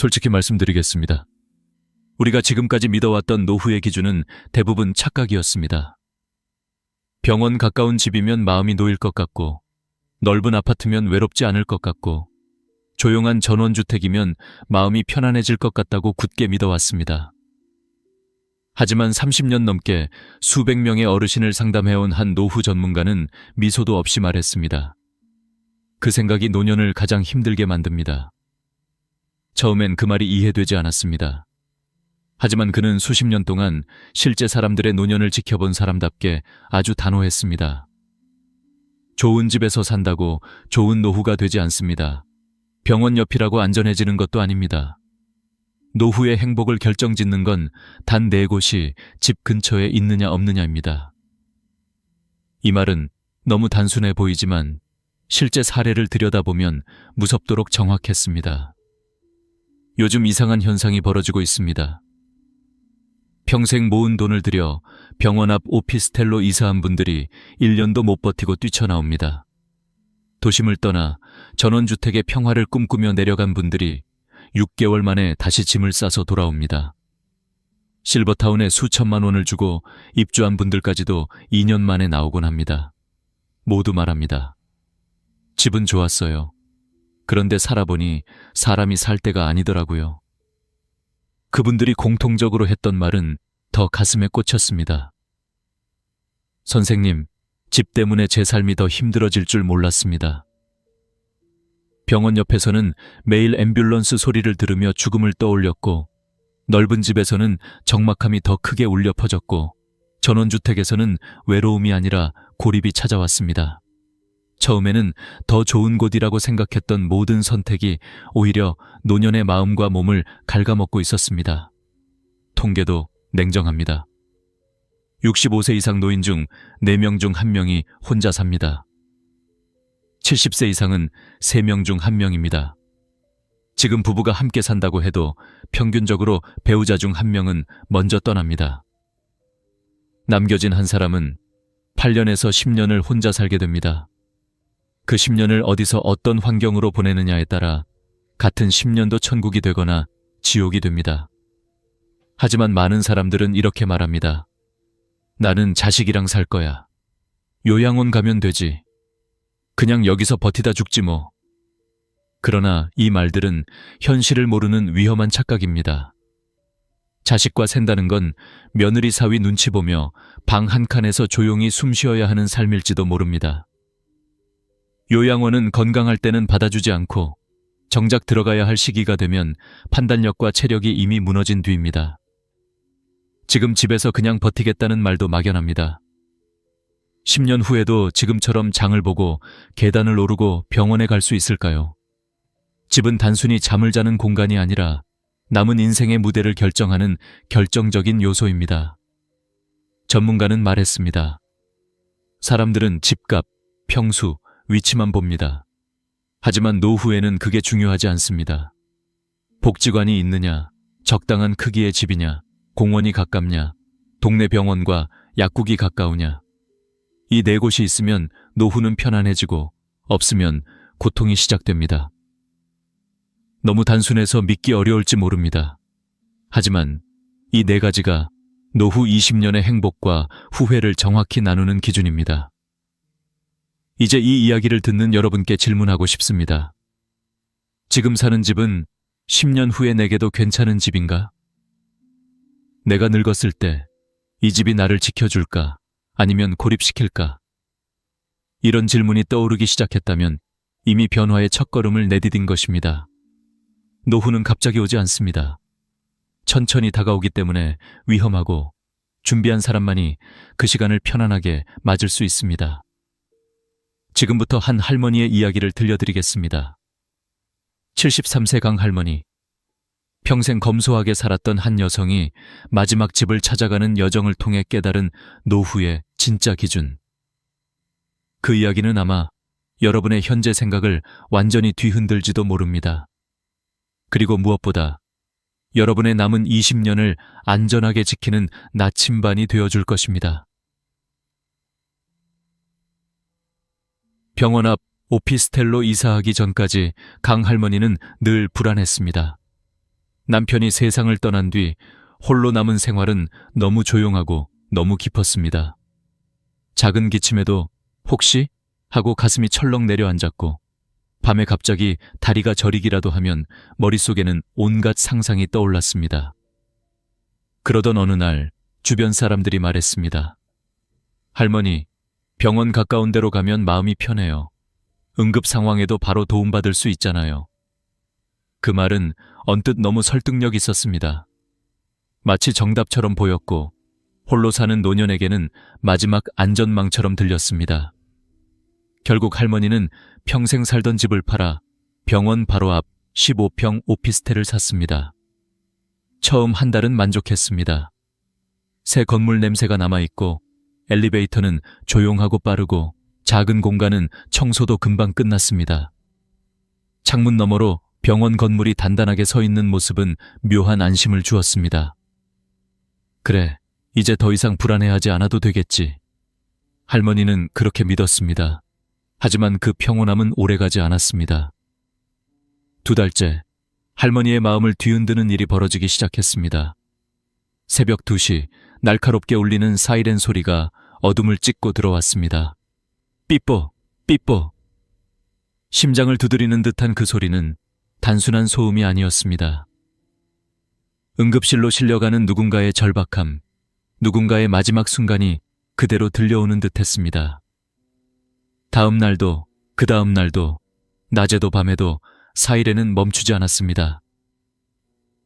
솔직히 말씀드리겠습니다. 우리가 지금까지 믿어왔던 노후의 기준은 대부분 착각이었습니다. 병원 가까운 집이면 마음이 놓일 것 같고, 넓은 아파트면 외롭지 않을 것 같고, 조용한 전원주택이면 마음이 편안해질 것 같다고 굳게 믿어왔습니다. 하지만 30년 넘게 수백 명의 어르신을 상담해온 한 노후 전문가는 미소도 없이 말했습니다. 그 생각이 노년을 가장 힘들게 만듭니다. 처음엔 그 말이 이해되지 않았습니다. 하지만 그는 수십 년 동안 실제 사람들의 노년을 지켜본 사람답게 아주 단호했습니다. 좋은 집에서 산다고 좋은 노후가 되지 않습니다. 병원 옆이라고 안전해지는 것도 아닙니다. 노후의 행복을 결정짓는 건 단 4곳이 집 근처에 있느냐 없느냐입니다. 이 말은 너무 단순해 보이지만 실제 사례를 들여다보면 무섭도록 정확했습니다. 요즘 이상한 현상이 벌어지고 있습니다. 평생 모은 돈을 들여 병원 앞 오피스텔로 이사한 분들이 1년도 못 버티고 뛰쳐나옵니다. 도심을 떠나 전원주택의 평화를 꿈꾸며 내려간 분들이 6개월 만에 다시 짐을 싸서 돌아옵니다. 실버타운에 수천만 원을 주고 입주한 분들까지도 2년 만에 나오곤 합니다. 모두 말합니다. 집은 좋았어요. 그런데 살아보니 사람이 살 때가 아니더라고요. 그분들이 공통적으로 했던 말은 더 가슴에 꽂혔습니다. 선생님, 집 때문에 제 삶이 더 힘들어질 줄 몰랐습니다. 병원 옆에서는 매일 앰뷸런스 소리를 들으며 죽음을 떠올렸고, 넓은 집에서는 적막함이 더 크게 울려 퍼졌고, 전원주택에서는 외로움이 아니라 고립이 찾아왔습니다. 처음에는 더 좋은 곳이라고 생각했던 모든 선택이 오히려 노년의 마음과 몸을 갉아먹고 있었습니다. 통계도 냉정합니다. 65세 이상 노인 중 4명 중 1명이 혼자 삽니다. 70세 이상은 3명 중 1명입니다. 지금 부부가 함께 산다고 해도 평균적으로 배우자 중 1명은 먼저 떠납니다. 남겨진 한 사람은 8년에서 10년을 혼자 살게 됩니다. 그 10년을 어디서 어떤 환경으로 보내느냐에 따라 같은 10년도 천국이 되거나 지옥이 됩니다. 하지만 많은 사람들은 이렇게 말합니다. 나는 자식이랑 살 거야. 요양원 가면 되지. 그냥 여기서 버티다 죽지 뭐. 그러나 이 말들은 현실을 모르는 위험한 착각입니다. 자식과 산다는 건 며느리 사위 눈치 보며 방 한 칸에서 조용히 숨 쉬어야 하는 삶일지도 모릅니다. 요양원은 건강할 때는 받아주지 않고 정작 들어가야 할 시기가 되면 판단력과 체력이 이미 무너진 뒤입니다. 지금 집에서 그냥 버티겠다는 말도 막연합니다. 10년 후에도 지금처럼 장을 보고 계단을 오르고 병원에 갈 수 있을까요? 집은 단순히 잠을 자는 공간이 아니라 남은 인생의 무대를 결정하는 결정적인 요소입니다. 전문가는 말했습니다. 사람들은 집값, 평수, 위치만 봅니다. 하지만 노후에는 그게 중요하지 않습니다. 복지관이 있느냐, 적당한 크기의 집이냐, 공원이 가깝냐, 동네 병원과 약국이 가까우냐. 이 4곳이 있으면 노후는 편안해지고 없으면 고통이 시작됩니다. 너무 단순해서 믿기 어려울지 모릅니다. 하지만 이 4가지가 노후 20년의 행복과 후회를 정확히 나누는 기준입니다. 이제 이 이야기를 듣는 여러분께 질문하고 싶습니다. 지금 사는 집은 10년 후에 내게도 괜찮은 집인가? 내가 늙었을 때 이 집이 나를 지켜줄까? 아니면 고립시킬까? 이런 질문이 떠오르기 시작했다면 이미 변화의 첫걸음을 내디딘 것입니다. 노후는 갑자기 오지 않습니다. 천천히 다가오기 때문에 위험하고 준비한 사람만이 그 시간을 편안하게 맞을 수 있습니다. 지금부터 한 할머니의 이야기를 들려드리겠습니다. 73세 강 할머니. 평생 검소하게 살았던 한 여성이 마지막 집을 찾아가는 여정을 통해 깨달은 노후의 진짜 기준. 그 이야기는 아마 여러분의 현재 생각을 완전히 뒤흔들지도 모릅니다. 그리고 무엇보다 여러분의 남은 20년을 안전하게 지키는 나침반이 되어줄 것입니다. 병원 앞 오피스텔로 이사하기 전까지 강 할머니는 늘 불안했습니다. 남편이 세상을 떠난 뒤 홀로 남은 생활은 너무 조용하고 너무 깊었습니다. 작은 기침에도 혹시? 하고 가슴이 철렁 내려앉았고, 밤에 갑자기 다리가 저리기라도 하면 머릿속에는 온갖 상상이 떠올랐습니다. 그러던 어느 날 주변 사람들이 말했습니다. 할머니, 병원 가까운 데로 가면 마음이 편해요. 응급 상황에도 바로 도움받을 수 있잖아요. 그 말은 언뜻 너무 설득력 있었습니다. 마치 정답처럼 보였고, 홀로 사는 노년에게는 마지막 안전망처럼 들렸습니다. 결국 할머니는 평생 살던 집을 팔아 병원 바로 앞 15평 오피스텔을 샀습니다. 처음 한 달은 만족했습니다. 새 건물 냄새가 남아있고, 엘리베이터는 조용하고 빠르고, 작은 공간은 청소도 금방 끝났습니다. 창문 너머로 병원 건물이 단단하게 서 있는 모습은 묘한 안심을 주었습니다. 그래, 이제 더 이상 불안해하지 않아도 되겠지. 할머니는 그렇게 믿었습니다. 하지만 그 평온함은 오래가지 않았습니다. 2달째, 할머니의 마음을 뒤흔드는 일이 벌어지기 시작했습니다. 새벽 2시, 날카롭게 울리는 사이렌 소리가 어둠을 찢고 들어왔습니다. 삐뽀, 삐뽀. 심장을 두드리는 듯한 그 소리는 단순한 소음이 아니었습니다. 응급실로 실려가는 누군가의 절박함, 누군가의 마지막 순간이 그대로 들려오는 듯했습니다. 다음 날도, 그 다음 날도, 낮에도 밤에도 사이렌은 멈추지 않았습니다.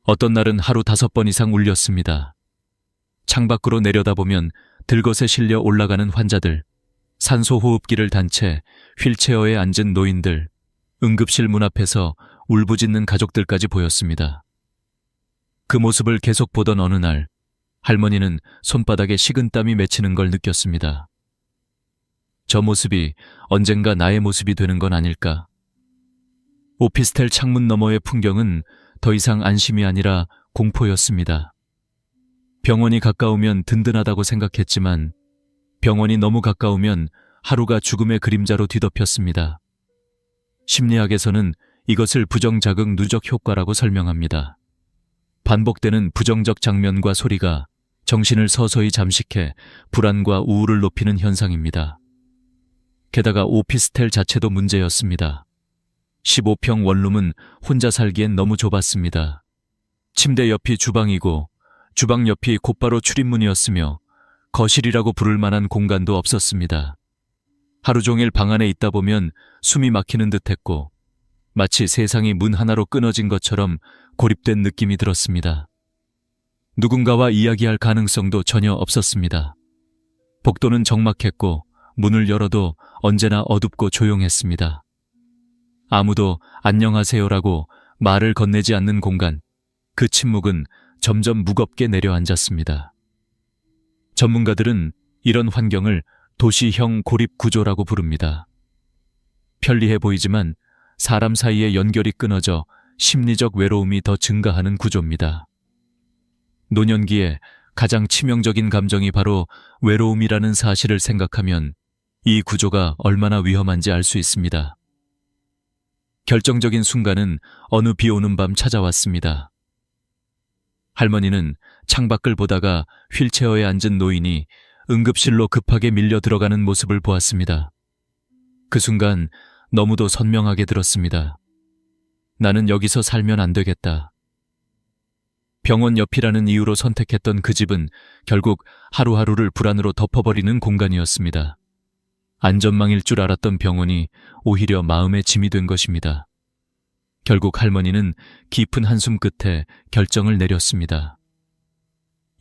어떤 날은 하루 5번 이상 울렸습니다. 창밖으로 내려다보면 들것에 실려 올라가는 환자들, 산소호흡기를 단 채 휠체어에 앉은 노인들, 응급실 문 앞에서 울부짖는 가족들까지 보였습니다. 그 모습을 계속 보던 어느 날, 할머니는 손바닥에 식은땀이 맺히는 걸 느꼈습니다. 저 모습이 언젠가 나의 모습이 되는 건 아닐까. 오피스텔 창문 너머의 풍경은 더 이상 안심이 아니라 공포였습니다. 병원이 가까우면 든든하다고 생각했지만, 병원이 너무 가까우면 하루가 죽음의 그림자로 뒤덮였습니다. 심리학에서는 이것을 부정자극 누적 효과라고 설명합니다. 반복되는 부정적 장면과 소리가 정신을 서서히 잠식해 불안과 우울을 높이는 현상입니다. 게다가 오피스텔 자체도 문제였습니다. 15평 원룸은 혼자 살기엔 너무 좁았습니다. 침대 옆이 주방이고, 주방 옆이 곧바로 출입문이었으며, 거실이라고 부를 만한 공간도 없었습니다. 하루 종일 방 안에 있다 보면 숨이 막히는 듯했고, 마치 세상이 문 하나로 끊어진 것처럼 고립된 느낌이 들었습니다. 누군가와 이야기할 가능성도 전혀 없었습니다. 복도는 적막했고, 문을 열어도 언제나 어둡고 조용했습니다. 아무도 안녕하세요라고 말을 건네지 않는 공간, 그 침묵은 점점 무겁게 내려앉았습니다. 전문가들은 이런 환경을 도시형 고립 구조라고 부릅니다. 편리해 보이지만 사람 사이의 연결이 끊어져 심리적 외로움이 더 증가하는 구조입니다. 노년기에 가장 치명적인 감정이 바로 외로움이라는 사실을 생각하면 이 구조가 얼마나 위험한지 알 수 있습니다. 결정적인 순간은 어느 비 오는 밤 찾아왔습니다. 할머니는 창밖을 보다가 휠체어에 앉은 노인이 응급실로 급하게 밀려 들어가는 모습을 보았습니다. 그 순간 너무도 선명하게 들었습니다. 나는 여기서 살면 안 되겠다. 병원 옆이라는 이유로 선택했던 그 집은 결국 하루하루를 불안으로 덮어버리는 공간이었습니다. 안전망일 줄 알았던 병원이 오히려 마음의 짐이 된 것입니다. 결국 할머니는 깊은 한숨 끝에 결정을 내렸습니다.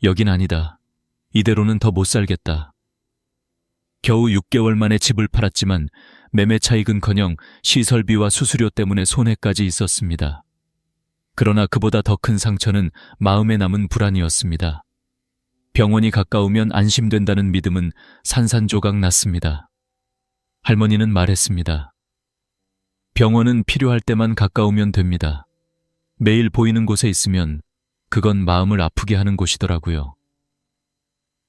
여긴 아니다. 이대로는 더 못 살겠다. 겨우 6개월 만에 집을 팔았지만 매매 차익은커녕 시설비와 수수료 때문에 손해까지 있었습니다. 그러나 그보다 더 큰 상처는 마음에 남은 불안이었습니다. 병원이 가까우면 안심된다는 믿음은 산산조각 났습니다. 할머니는 말했습니다. 병원은 필요할 때만 가까우면 됩니다. 매일 보이는 곳에 있으면 그건 마음을 아프게 하는 곳이더라고요.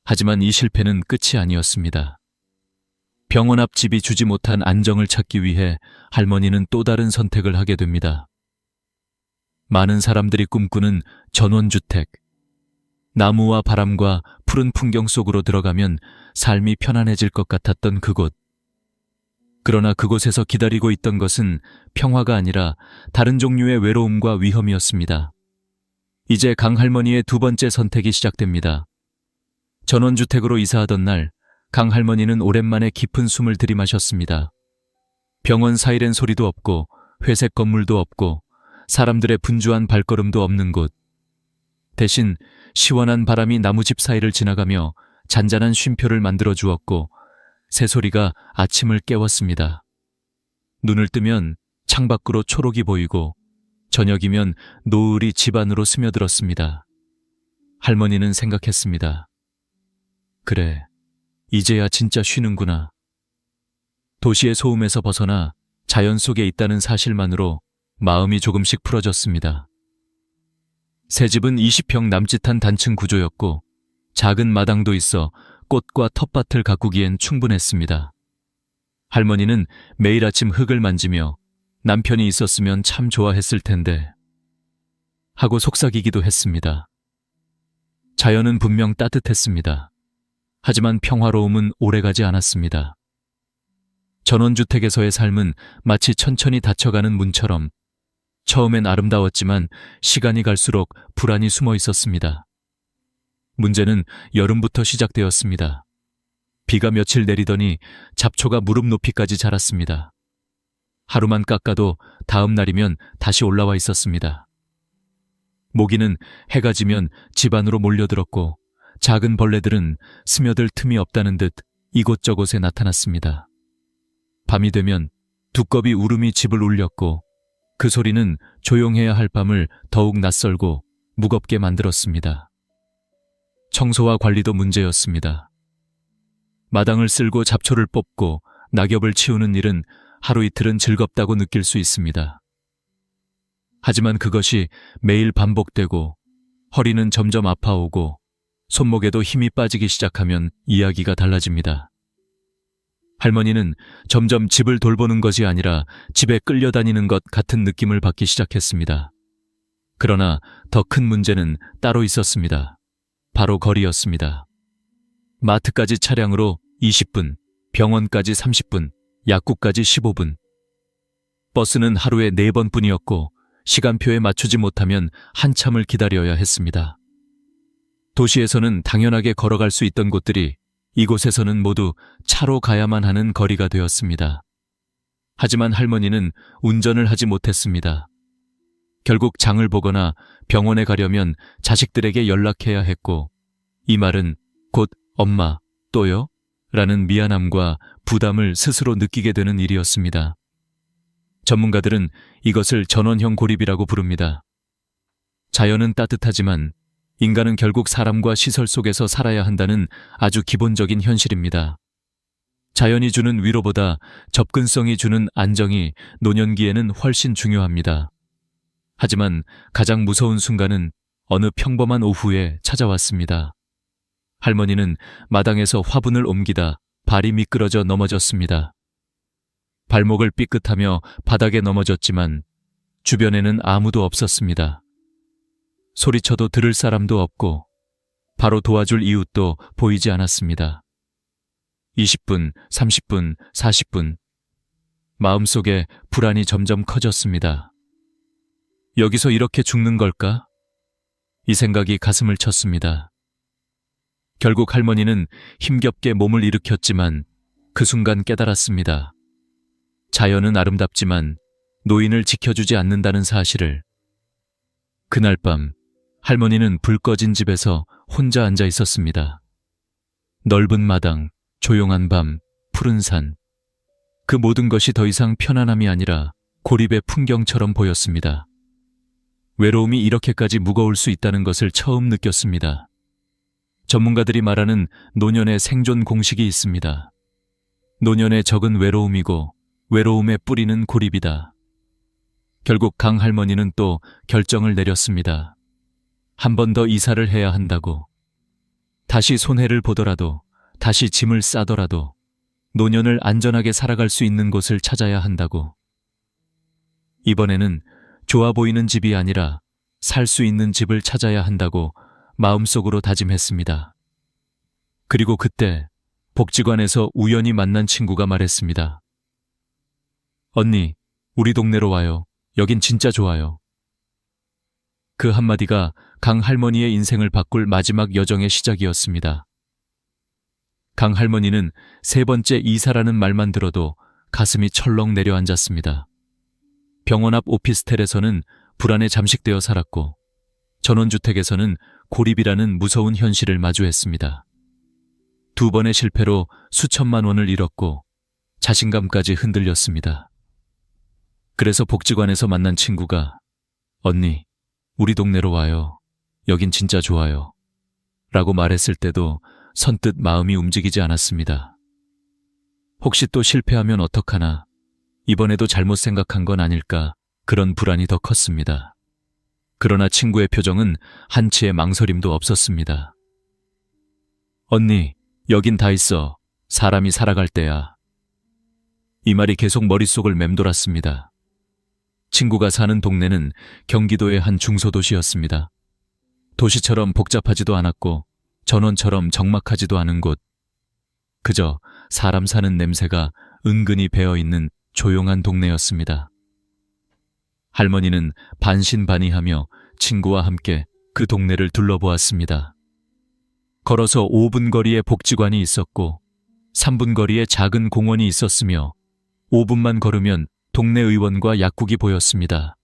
하지만 이 실패는 끝이 아니었습니다. 병원 앞 집이 주지 못한 안정을 찾기 위해 할머니는 또 다른 선택을 하게 됩니다. 많은 사람들이 꿈꾸는 전원주택. 나무와 바람과 푸른 풍경 속으로 들어가면 삶이 편안해질 것 같았던 그곳. 그러나 그곳에서 기다리고 있던 것은 평화가 아니라 다른 종류의 외로움과 위험이었습니다. 이제 강 할머니의 두 번째 선택이 시작됩니다. 전원주택으로 이사하던 날, 강 할머니는 오랜만에 깊은 숨을 들이마셨습니다. 병원 사이렌 소리도 없고 회색 건물도 없고 사람들의 분주한 발걸음도 없는 곳. 대신 시원한 바람이 나무집 사이를 지나가며 잔잔한 쉼표를 만들어 주었고 새소리가 아침을 깨웠습니다. 눈을 뜨면 창밖으로 초록이 보이고 저녁이면 노을이 집 안으로 스며들었습니다. 할머니는 생각했습니다. 그래, 이제야 진짜 쉬는구나. 도시의 소음에서 벗어나 자연 속에 있다는 사실만으로 마음이 조금씩 풀어졌습니다. 새 집은 20평 남짓한 단층 구조였고 작은 마당도 있어 꽃과 텃밭을 가꾸기엔 충분했습니다. 할머니는 매일 아침 흙을 만지며 남편이 있었으면 참 좋아했을 텐데 하고 속삭이기도 했습니다. 자연은 분명 따뜻했습니다. 하지만 평화로움은 오래가지 않았습니다. 전원주택에서의 삶은 마치 천천히 닫혀가는 문처럼 처음엔 아름다웠지만 시간이 갈수록 불안이 숨어 있었습니다. 문제는 여름부터 시작되었습니다. 비가 며칠 내리더니 잡초가 무릎 높이까지 자랐습니다. 하루만 깎아도 다음 날이면 다시 올라와 있었습니다. 모기는 해가 지면 집 안으로 몰려들었고 작은 벌레들은 스며들 틈이 없다는 듯 이곳저곳에 나타났습니다. 밤이 되면 두꺼비 울음이 집을 울렸고 그 소리는 조용해야 할 밤을 더욱 낯설고 무겁게 만들었습니다. 청소와 관리도 문제였습니다. 마당을 쓸고 잡초를 뽑고 낙엽을 치우는 일은 하루 이틀은 즐겁다고 느낄 수 있습니다. 하지만 그것이 매일 반복되고 허리는 점점 아파오고 손목에도 힘이 빠지기 시작하면 이야기가 달라집니다. 할머니는 점점 집을 돌보는 것이 아니라 집에 끌려다니는 것 같은 느낌을 받기 시작했습니다. 그러나 더 큰 문제는 따로 있었습니다. 바로 거리였습니다. 마트까지 차량으로 20분, 병원까지 30분, 약국까지 15분. 버스는 하루에 4번뿐이었고 시간표에 맞추지 못하면 한참을 기다려야 했습니다. 도시에서는 당연하게 걸어갈 수 있던 곳들이 이곳에서는 모두 차로 가야만 하는 거리가 되었습니다. 하지만 할머니는 운전을 하지 못했습니다. 결국 장을 보거나 병원에 가려면 자식들에게 연락해야 했고 이 말은 곧 엄마, 또요? 라는 미안함과 부담을 스스로 느끼게 되는 일이었습니다. 전문가들은 이것을 전원형 고립이라고 부릅니다. 자연은 따뜻하지만 인간은 결국 사람과 시설 속에서 살아야 한다는 아주 기본적인 현실입니다. 자연이 주는 위로보다 접근성이 주는 안정이 노년기에는 훨씬 중요합니다. 하지만 가장 무서운 순간은 어느 평범한 오후에 찾아왔습니다. 할머니는 마당에서 화분을 옮기다 발이 미끄러져 넘어졌습니다. 발목을 삐끗하며 바닥에 넘어졌지만 주변에는 아무도 없었습니다. 소리쳐도 들을 사람도 없고 바로 도와줄 이웃도 보이지 않았습니다. 20분, 30분, 40분. 마음속에 불안이 점점 커졌습니다. 여기서 이렇게 죽는 걸까? 이 생각이 가슴을 쳤습니다. 결국 할머니는 힘겹게 몸을 일으켰지만 그 순간 깨달았습니다. 자연은 아름답지만 노인을 지켜주지 않는다는 사실을. 그날 밤 할머니는 불 꺼진 집에서 혼자 앉아 있었습니다. 넓은 마당, 조용한 밤, 푸른 산. 그 모든 것이 더 이상 편안함이 아니라 고립의 풍경처럼 보였습니다. 외로움이 이렇게까지 무거울 수 있다는 것을 처음 느꼈습니다. 전문가들이 말하는 노년의 생존 공식이 있습니다. 노년의 적은 외로움이고 외로움의 뿌리는 고립이다. 결국 강 할머니는 또 결정을 내렸습니다. 한 번 더 이사를 해야 한다고. 다시 손해를 보더라도, 다시 짐을 싸더라도 노년을 안전하게 살아갈 수 있는 곳을 찾아야 한다고. 이번에는 좋아 보이는 집이 아니라 살 수 있는 집을 찾아야 한다고 마음속으로 다짐했습니다. 그리고 그때 복지관에서 우연히 만난 친구가 말했습니다. 언니, 우리 동네로 와요. 여긴 진짜 좋아요. 그 한마디가 강 할머니의 인생을 바꿀 마지막 여정의 시작이었습니다. 강 할머니는 세 번째 이사라는 말만 들어도 가슴이 철렁 내려앉았습니다. 병원 앞 오피스텔에서는 불안에 잠식되어 살았고 전원주택에서는 고립이라는 무서운 현실을 마주했습니다. 두 번의 실패로 수천만 원을 잃었고 자신감까지 흔들렸습니다. 그래서 복지관에서 만난 친구가 언니, 우리 동네로 와요. 여긴 진짜 좋아요. 라고 말했을 때도 선뜻 마음이 움직이지 않았습니다. 혹시 또 실패하면 어떡하나, 이번에도 잘못 생각한 건 아닐까, 그런 불안이 더 컸습니다. 그러나 친구의 표정은 한치의 망설임도 없었습니다. 언니, 여긴 다 있어. 사람이 살아갈 때야. 이 말이 계속 머릿속을 맴돌았습니다. 친구가 사는 동네는 경기도의 한 중소도시였습니다. 도시처럼 복잡하지도 않았고 전원처럼 적막하지도 않은 곳. 그저 사람 사는 냄새가 은근히 배어있는 조용한 동네였습니다. 할머니는 반신반의하며 친구와 함께 그 동네를 둘러보았습니다. 걸어서 5분 거리에 복지관이 있었고 3분 거리에 작은 공원이 있었으며 5분만 걸으면 동네 의원과 약국이 보였습니다.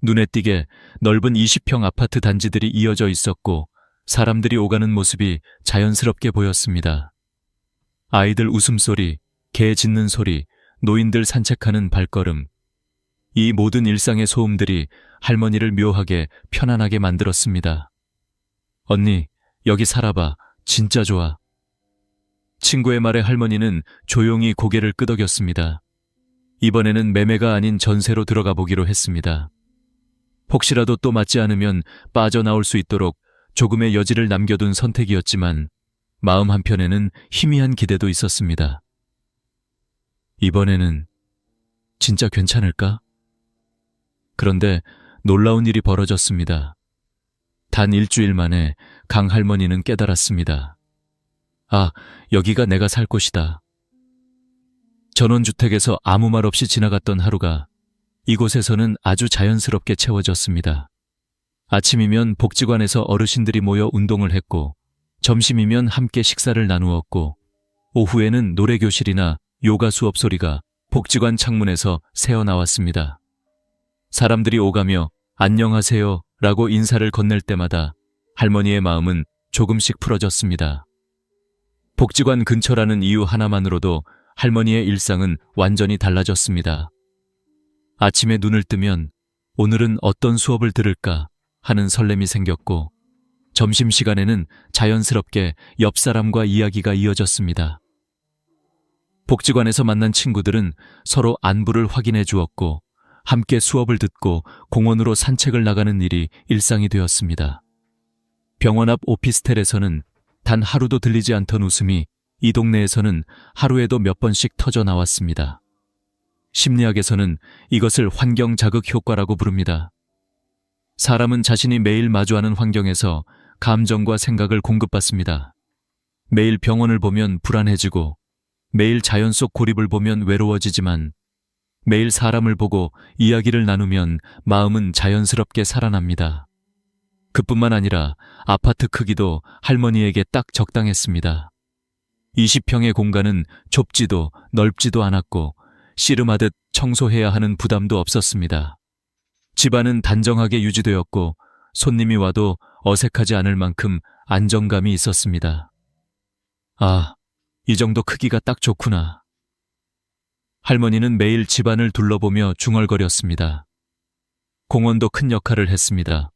눈에 띄게 넓은 20평 아파트 단지들이 이어져 있었고 사람들이 오가는 모습이 자연스럽게 보였습니다. 아이들 웃음소리, 개 짖는 소리, 노인들 산책하는 발걸음. 이 모든 일상의 소음들이 할머니를 묘하게 편안하게 만들었습니다. 언니, 여기 살아봐. 진짜 좋아. 친구의 말에 할머니는 조용히 고개를 끄덕였습니다. 이번에는 매매가 아닌 전세로 들어가 보기로 했습니다. 혹시라도 또 맞지 않으면 빠져나올 수 있도록 조금의 여지를 남겨둔 선택이었지만 마음 한편에는 희미한 기대도 있었습니다. 이번에는 진짜 괜찮을까? 그런데 놀라운 일이 벌어졌습니다. 단 일주일 만에 강 할머니는 깨달았습니다. 아, 여기가 내가 살 곳이다. 전원주택에서 아무 말 없이 지나갔던 하루가 이곳에서는 아주 자연스럽게 채워졌습니다. 아침이면 복지관에서 어르신들이 모여 운동을 했고 점심이면 함께 식사를 나누었고 오후에는 노래교실이나 요가 수업 소리가 복지관 창문에서 새어나왔습니다. 사람들이 오가며 안녕하세요 라고 인사를 건넬 때마다 할머니의 마음은 조금씩 풀어졌습니다. 복지관 근처라는 이유 하나만으로도 할머니의 일상은 완전히 달라졌습니다. 아침에 눈을 뜨면 오늘은 어떤 수업을 들을까 하는 설렘이 생겼고 점심시간에는 자연스럽게 옆 사람과 이야기가 이어졌습니다. 복지관에서 만난 친구들은 서로 안부를 확인해 주었고 함께 수업을 듣고 공원으로 산책을 나가는 일이 일상이 되었습니다. 병원 앞 오피스텔에서는 단 하루도 들리지 않던 웃음이 이 동네에서는 하루에도 몇 번씩 터져 나왔습니다. 심리학에서는 이것을 환경 자극 효과라고 부릅니다. 사람은 자신이 매일 마주하는 환경에서 감정과 생각을 공급받습니다. 매일 병원을 보면 불안해지고 매일 자연 속 고립을 보면 외로워지지만 매일 사람을 보고 이야기를 나누면 마음은 자연스럽게 살아납니다. 그뿐만 아니라 아파트 크기도 할머니에게 딱 적당했습니다. 20평의 공간은 좁지도 넓지도 않았고 씨름하듯 청소해야 하는 부담도 없었습니다. 집안은 단정하게 유지되었고 손님이 와도 어색하지 않을 만큼 안정감이 있었습니다. 아, 이 정도 크기가 딱 좋구나. 할머니는 매일 집안을 둘러보며 중얼거렸습니다. 공원도 큰 역할을 했습니다.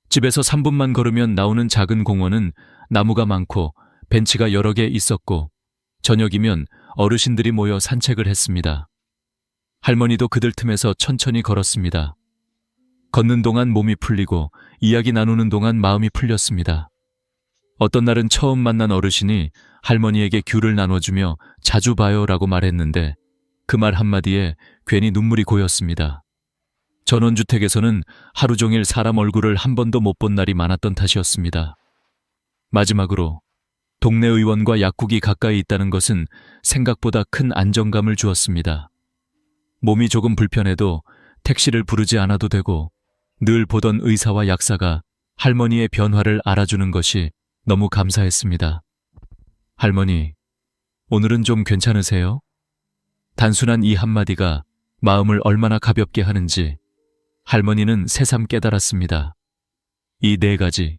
집에서 3분만 걸으면 나오는 작은 공원은 나무가 많고 벤치가 여러 개 있었고 저녁이면 어르신들이 모여 산책을 했습니다. 할머니도 그들 틈에서 천천히 걸었습니다. 걷는 동안 몸이 풀리고 이야기 나누는 동안 마음이 풀렸습니다. 어떤 날은 처음 만난 어르신이 할머니에게 귤을 나눠주며 자주 봐요 라고 말했는데 그 말 한마디에 괜히 눈물이 고였습니다. 전원주택에서는 하루 종일 사람 얼굴을 한 번도 못 본 날이 많았던 탓이었습니다. 마지막으로 동네 의원과 약국이 가까이 있다는 것은 생각보다 큰 안정감을 주었습니다. 몸이 조금 불편해도 택시를 부르지 않아도 되고 늘 보던 의사와 약사가 할머니의 변화를 알아주는 것이 너무 감사했습니다. 할머니, 오늘은 좀 괜찮으세요? 단순한 이 한마디가 마음을 얼마나 가볍게 하는지 할머니는 새삼 깨달았습니다. 이 4가지,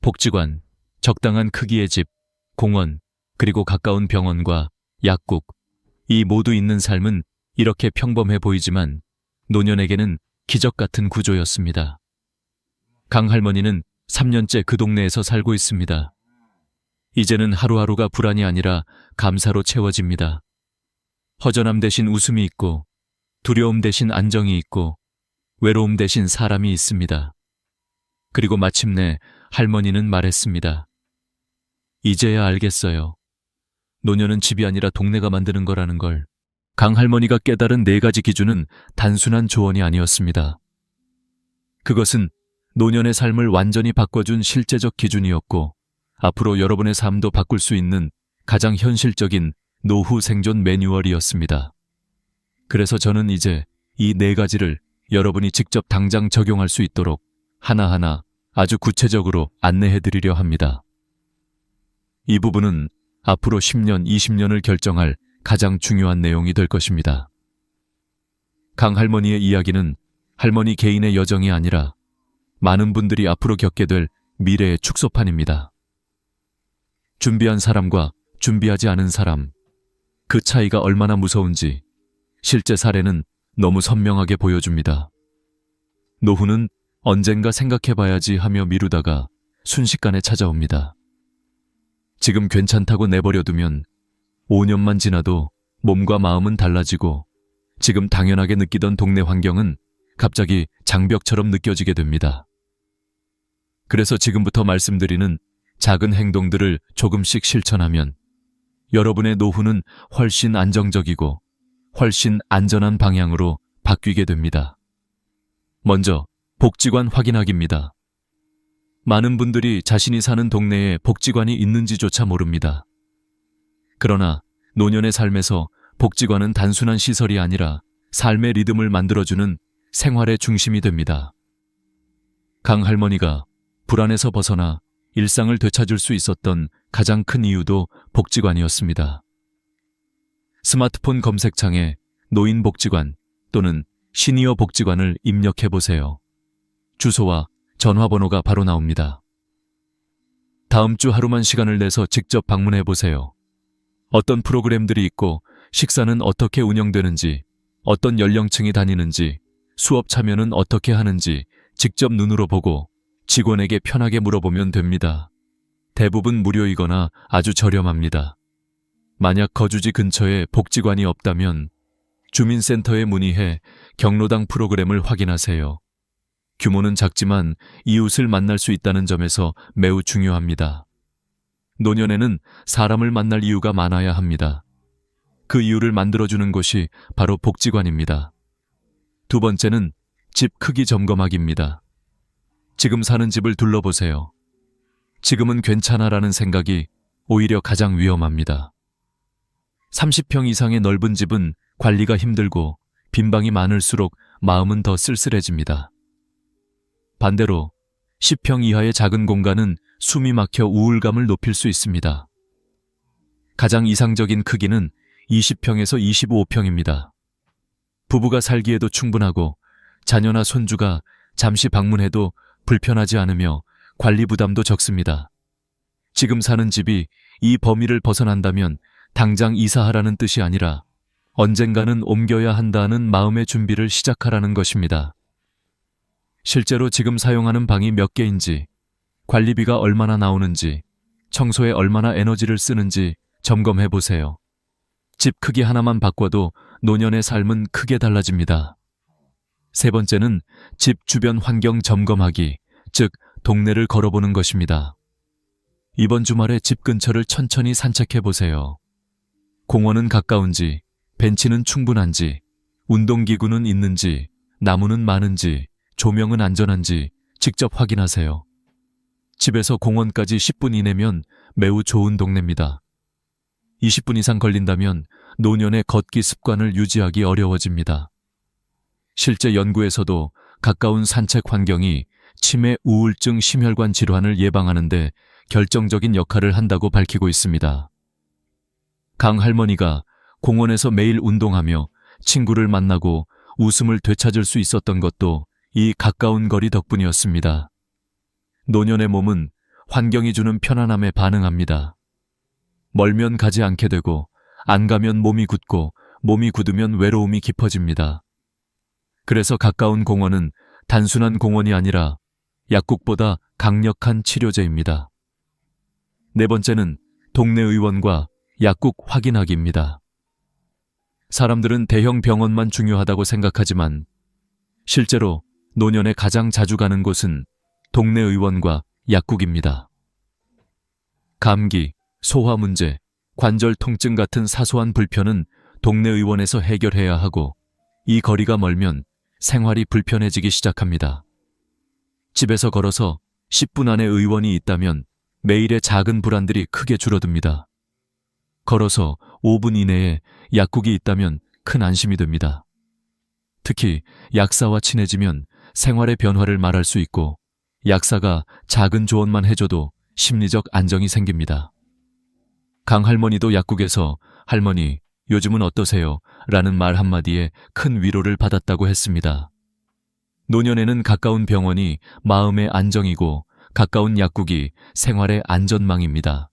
복지관, 적당한 크기의 집, 공원, 그리고 가까운 병원과 약국, 이 모두 있는 삶은 이렇게 평범해 보이지만 노년에게는 기적 같은 구조였습니다. 강 할머니는 3년째 그 동네에서 살고 있습니다. 이제는 하루하루가 불안이 아니라 감사로 채워집니다. 허전함 대신 웃음이 있고, 두려움 대신 안정이 있고, 외로움 대신 사람이 있습니다. 그리고 마침내 할머니는 말했습니다. 이제야 알겠어요. 노년은 집이 아니라 동네가 만드는 거라는 걸. 강 할머니가 깨달은 4가지 기준은 단순한 조언이 아니었습니다. 그것은 노년의 삶을 완전히 바꿔준 실제적 기준이었고, 앞으로 여러분의 삶도 바꿀 수 있는 가장 현실적인 노후 생존 매뉴얼이었습니다. 그래서 저는 이제 이 4가지를 여러분이 직접 당장 적용할 수 있도록 하나하나 아주 구체적으로 안내해드리려 합니다. 이 부분은 앞으로 10년, 20년을 결정할 가장 중요한 내용이 될 것입니다. 강 할머니의 이야기는 할머니 개인의 여정이 아니라 많은 분들이 앞으로 겪게 될 미래의 축소판입니다. 준비한 사람과 준비하지 않은 사람, 그 차이가 얼마나 무서운지 실제 사례는 너무 선명하게 보여줍니다. 노후는 언젠가 생각해봐야지 하며 미루다가 순식간에 찾아옵니다. 지금 괜찮다고 내버려두면 5년만 지나도 몸과 마음은 달라지고 지금 당연하게 느끼던 동네 환경은 갑자기 장벽처럼 느껴지게 됩니다. 그래서 지금부터 말씀드리는 작은 행동들을 조금씩 실천하면 여러분의 노후는 훨씬 안정적이고 훨씬 안전한 방향으로 바뀌게 됩니다. 먼저 복지관 확인하기입니다. 많은 분들이 자신이 사는 동네에 복지관이 있는지조차 모릅니다. 그러나 노년의 삶에서 복지관은 단순한 시설이 아니라 삶의 리듬을 만들어주는 생활의 중심이 됩니다. 강 할머니가 불안에서 벗어나 일상을 되찾을 수 있었던 가장 큰 이유도 복지관이었습니다. 스마트폰 검색창에 노인복지관 또는 시니어 복지관을 입력해보세요. 주소와 전화번호가 바로 나옵니다. 다음 주 하루만 시간을 내서 직접 방문해보세요. 어떤 프로그램들이 있고 식사는 어떻게 운영되는지, 어떤 연령층이 다니는지, 수업 참여는 어떻게 하는지 직접 눈으로 보고 직원에게 편하게 물어보면 됩니다. 대부분 무료이거나 아주 저렴합니다. 만약 거주지 근처에 복지관이 없다면 주민센터에 문의해 경로당 프로그램을 확인하세요. 규모는 작지만 이웃을 만날 수 있다는 점에서 매우 중요합니다. 노년에는 사람을 만날 이유가 많아야 합니다. 그 이유를 만들어주는 곳이 바로 복지관입니다. 2번째는 집 크기 점검하기입니다. 지금 사는 집을 둘러보세요. 지금은 괜찮아라는 생각이 오히려 가장 위험합니다. 30평 이상의 넓은 집은 관리가 힘들고 빈방이 많을수록 마음은 더 쓸쓸해집니다. 반대로 10평 이하의 작은 공간은 숨이 막혀 우울감을 높일 수 있습니다. 가장 이상적인 크기는 20평에서 25평입니다. 부부가 살기에도 충분하고 자녀나 손주가 잠시 방문해도 불편하지 않으며 관리 부담도 적습니다. 지금 사는 집이 이 범위를 벗어난다면 당장 이사하라는 뜻이 아니라 언젠가는 옮겨야 한다는 마음의 준비를 시작하라는 것입니다. 실제로 지금 사용하는 방이 몇 개인지, 관리비가 얼마나 나오는지, 청소에 얼마나 에너지를 쓰는지 점검해 보세요. 집 크기 하나만 바꿔도 노년의 삶은 크게 달라집니다. 3번째는 집 주변 환경 점검하기, 즉 동네를 걸어보는 것입니다. 이번 주말에 집 근처를 천천히 산책해 보세요. 공원은 가까운지, 벤치는 충분한지, 운동기구는 있는지, 나무는 많은지, 조명은 안전한지 직접 확인하세요. 집에서 공원까지 10분 이내면 매우 좋은 동네입니다. 20분 이상 걸린다면 노년의 걷기 습관을 유지하기 어려워집니다. 실제 연구에서도 가까운 산책 환경이 치매, 우울증, 심혈관 질환을 예방하는 데 결정적인 역할을 한다고 밝히고 있습니다. 강 할머니가 공원에서 매일 운동하며 친구를 만나고 웃음을 되찾을 수 있었던 것도 이 가까운 거리 덕분이었습니다. 노년의 몸은 환경이 주는 편안함에 반응합니다. 멀면 가지 않게 되고 안 가면 몸이 굳고 몸이 굳으면 외로움이 깊어집니다. 그래서 가까운 공원은 단순한 공원이 아니라 약국보다 강력한 치료제입니다. 네 번째는 동네 의원과 약국 확인하기입니다. 사람들은 대형 병원만 중요하다고 생각하지만 실제로 노년에 가장 자주 가는 곳은 동네 의원과 약국입니다. 감기, 소화 문제, 관절 통증 같은 사소한 불편은 동네 의원에서 해결해야 하고 이 거리가 멀면 생활이 불편해지기 시작합니다. 집에서 걸어서 10분 안에 의원이 있다면 매일의 작은 불안들이 크게 줄어듭니다. 걸어서 5분 이내에 약국이 있다면 큰 안심이 됩니다. 특히 약사와 친해지면 생활의 변화를 말할 수 있고 약사가 작은 조언만 해줘도 심리적 안정이 생깁니다. 강 할머니도 약국에서 할머니, 요즘은 어떠세요? 라는 말 한마디에 큰 위로를 받았다고 했습니다. 노년에는 가까운 병원이 마음의 안정이고 가까운 약국이 생활의 안전망입니다.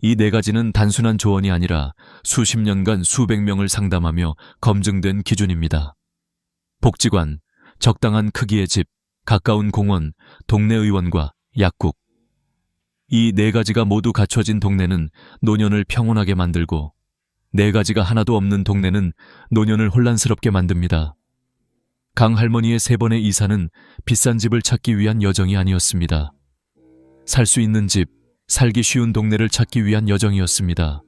이 네 가지는 단순한 조언이 아니라 수십 년간 수백 명을 상담하며 검증된 기준입니다. 복지관, 적당한 크기의 집, 가까운 공원, 동네 의원과 약국. 이 네 가지가 모두 갖춰진 동네는 노년을 평온하게 만들고 네 가지가 하나도 없는 동네는 노년을 혼란스럽게 만듭니다. 강 할머니의 3번의 이사는 비싼 집을 찾기 위한 여정이 아니었습니다. 살 수 있는 집, 살기 쉬운 동네를 찾기 위한 여정이었습니다.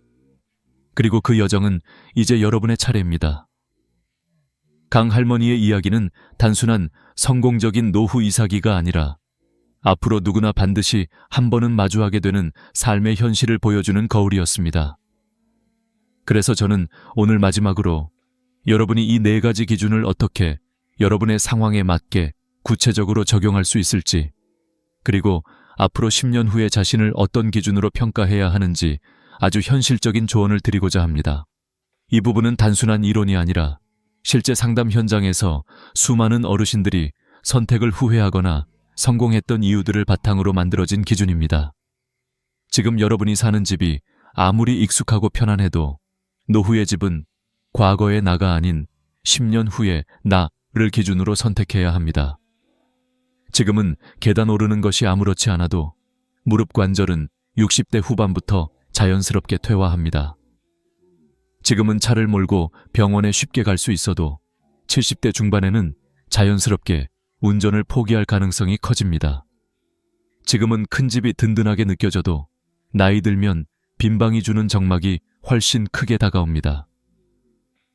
그리고 그 여정은 이제 여러분의 차례입니다. 강 할머니의 이야기는 단순한 성공적인 노후 이사기가 아니라 앞으로 누구나 반드시 한 번은 마주하게 되는 삶의 현실을 보여주는 거울이었습니다. 그래서 저는 오늘 마지막으로 여러분이 이 네 가지 기준을 어떻게 여러분의 상황에 맞게 구체적으로 적용할 수 있을지, 그리고 앞으로 10년 후에 자신을 어떤 기준으로 평가해야 하는지 아주 현실적인 조언을 드리고자 합니다. 이 부분은 단순한 이론이 아니라 실제 상담 현장에서 수많은 어르신들이 선택을 후회하거나 성공했던 이유들을 바탕으로 만들어진 기준입니다. 지금 여러분이 사는 집이 아무리 익숙하고 편안해도 노후의 집은 과거의 나가 아닌 10년 후의 나를 기준으로 선택해야 합니다. 지금은 계단 오르는 것이 아무렇지 않아도 무릎 관절은 60대 후반부터 자연스럽게 퇴화합니다. 지금은 차를 몰고 병원에 쉽게 갈 수 있어도 70대 중반에는 자연스럽게 운전을 포기할 가능성이 커집니다. 지금은 큰 집이 든든하게 느껴져도 나이 들면 빈방이 주는 적막이 훨씬 크게 다가옵니다.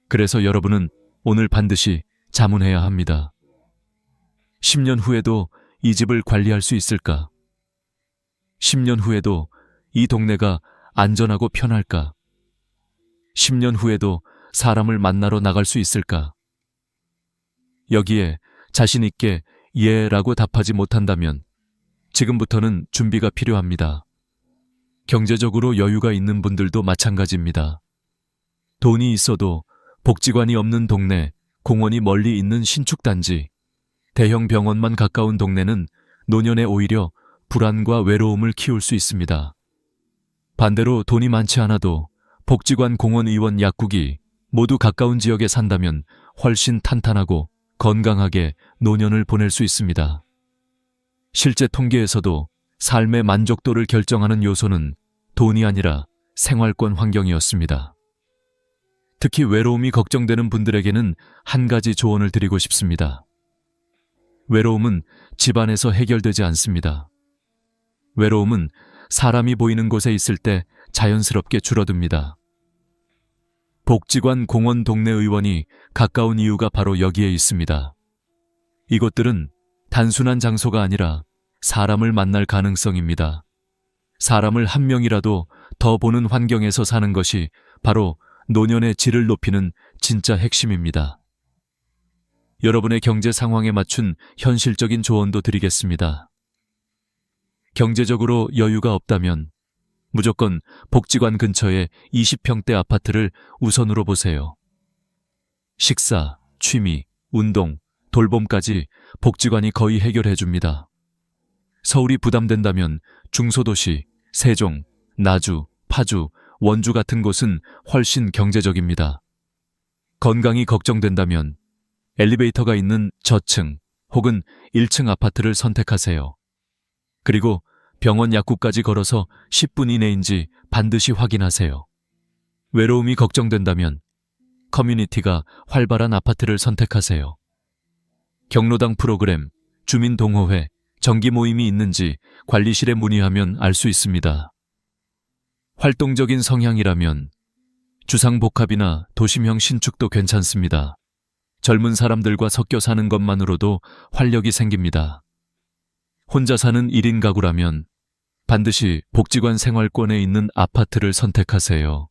그래서 여러분은 오늘 반드시 자문해야 합니다. 10년 후에도 이 집을 관리할 수 있을까? 10년 후에도 이 동네가 안전하고 편할까? 10년 후에도 사람을 만나러 나갈 수 있을까? 여기에 자신 있게 예라고 답하지 못한다면 지금부터는 준비가 필요합니다. 경제적으로 여유가 있는 분들도 마찬가지입니다. 돈이 있어도 복지관이 없는 동네, 공원이 멀리 있는 신축단지, 대형 병원만 가까운 동네는 노년에 오히려 불안과 외로움을 키울 수 있습니다. 반대로 돈이 많지 않아도 복지관, 공원, 의원, 약국이 모두 가까운 지역에 산다면 훨씬 탄탄하고 건강하게 노년을 보낼 수 있습니다. 실제 통계에서도 삶의 만족도를 결정하는 요소는 돈이 아니라 생활권 환경이었습니다. 특히 외로움이 걱정되는 분들에게는 한 가지 조언을 드리고 싶습니다. 외로움은 집안에서 해결되지 않습니다. 외로움은 사람이 보이는 곳에 있을 때 자연스럽게 줄어듭니다. 복지관, 공원, 동네 의원이 가까운 이유가 바로 여기에 있습니다. 이곳들은 단순한 장소가 아니라 사람을 만날 가능성입니다. 사람을 한 명이라도 더 보는 환경에서 사는 것이 바로 노년의 질을 높이는 진짜 핵심입니다. 여러분의 경제 상황에 맞춘 현실적인 조언도 드리겠습니다. 경제적으로 여유가 없다면 무조건 복지관 근처의 20평대 아파트를 우선으로 보세요. 식사, 취미, 운동, 돌봄까지 복지관이 거의 해결해 줍니다. 서울이 부담된다면 중소도시, 세종, 나주, 파주, 원주 같은 곳은 훨씬 경제적입니다. 건강이 걱정된다면 엘리베이터가 있는 저층 혹은 1층 아파트를 선택하세요. 그리고 병원 약국까지 걸어서 10분 이내인지 반드시 확인하세요. 외로움이 걱정된다면 커뮤니티가 활발한 아파트를 선택하세요. 경로당 프로그램, 주민동호회, 정기 모임이 있는지 관리실에 문의하면 알 수 있습니다. 활동적인 성향이라면 주상복합이나 도심형 신축도 괜찮습니다. 젊은 사람들과 섞여 사는 것만으로도 활력이 생깁니다. 혼자 사는 1인 가구라면 반드시 복지관 생활권에 있는 아파트를 선택하세요.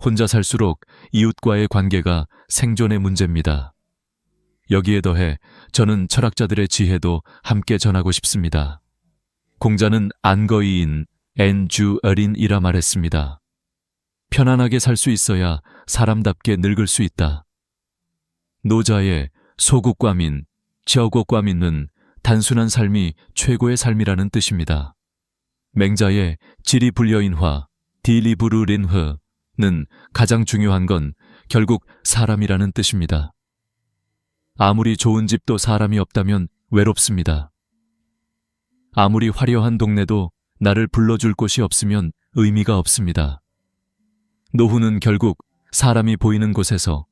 혼자 살수록 이웃과의 관계가 생존의 문제입니다. 여기에 더해 저는 철학자들의 지혜도 함께 전하고 싶습니다. 공자는 안거이인 엔주어린이라 말했습니다. 편안하게 살 수 있어야 사람답게 늙을 수 있다. 노자의 소국과민, 저곡과민은 단순한 삶이 최고의 삶이라는 뜻입니다. 맹자의 지리불여인화, 딜리부르린흐는 가장 중요한 건 결국 사람이라는 뜻입니다. 아무리 좋은 집도 사람이 없다면 외롭습니다. 아무리 화려한 동네도 나를 불러줄 곳이 없으면 의미가 없습니다. 노후는 결국 사람이 보이는 곳에서,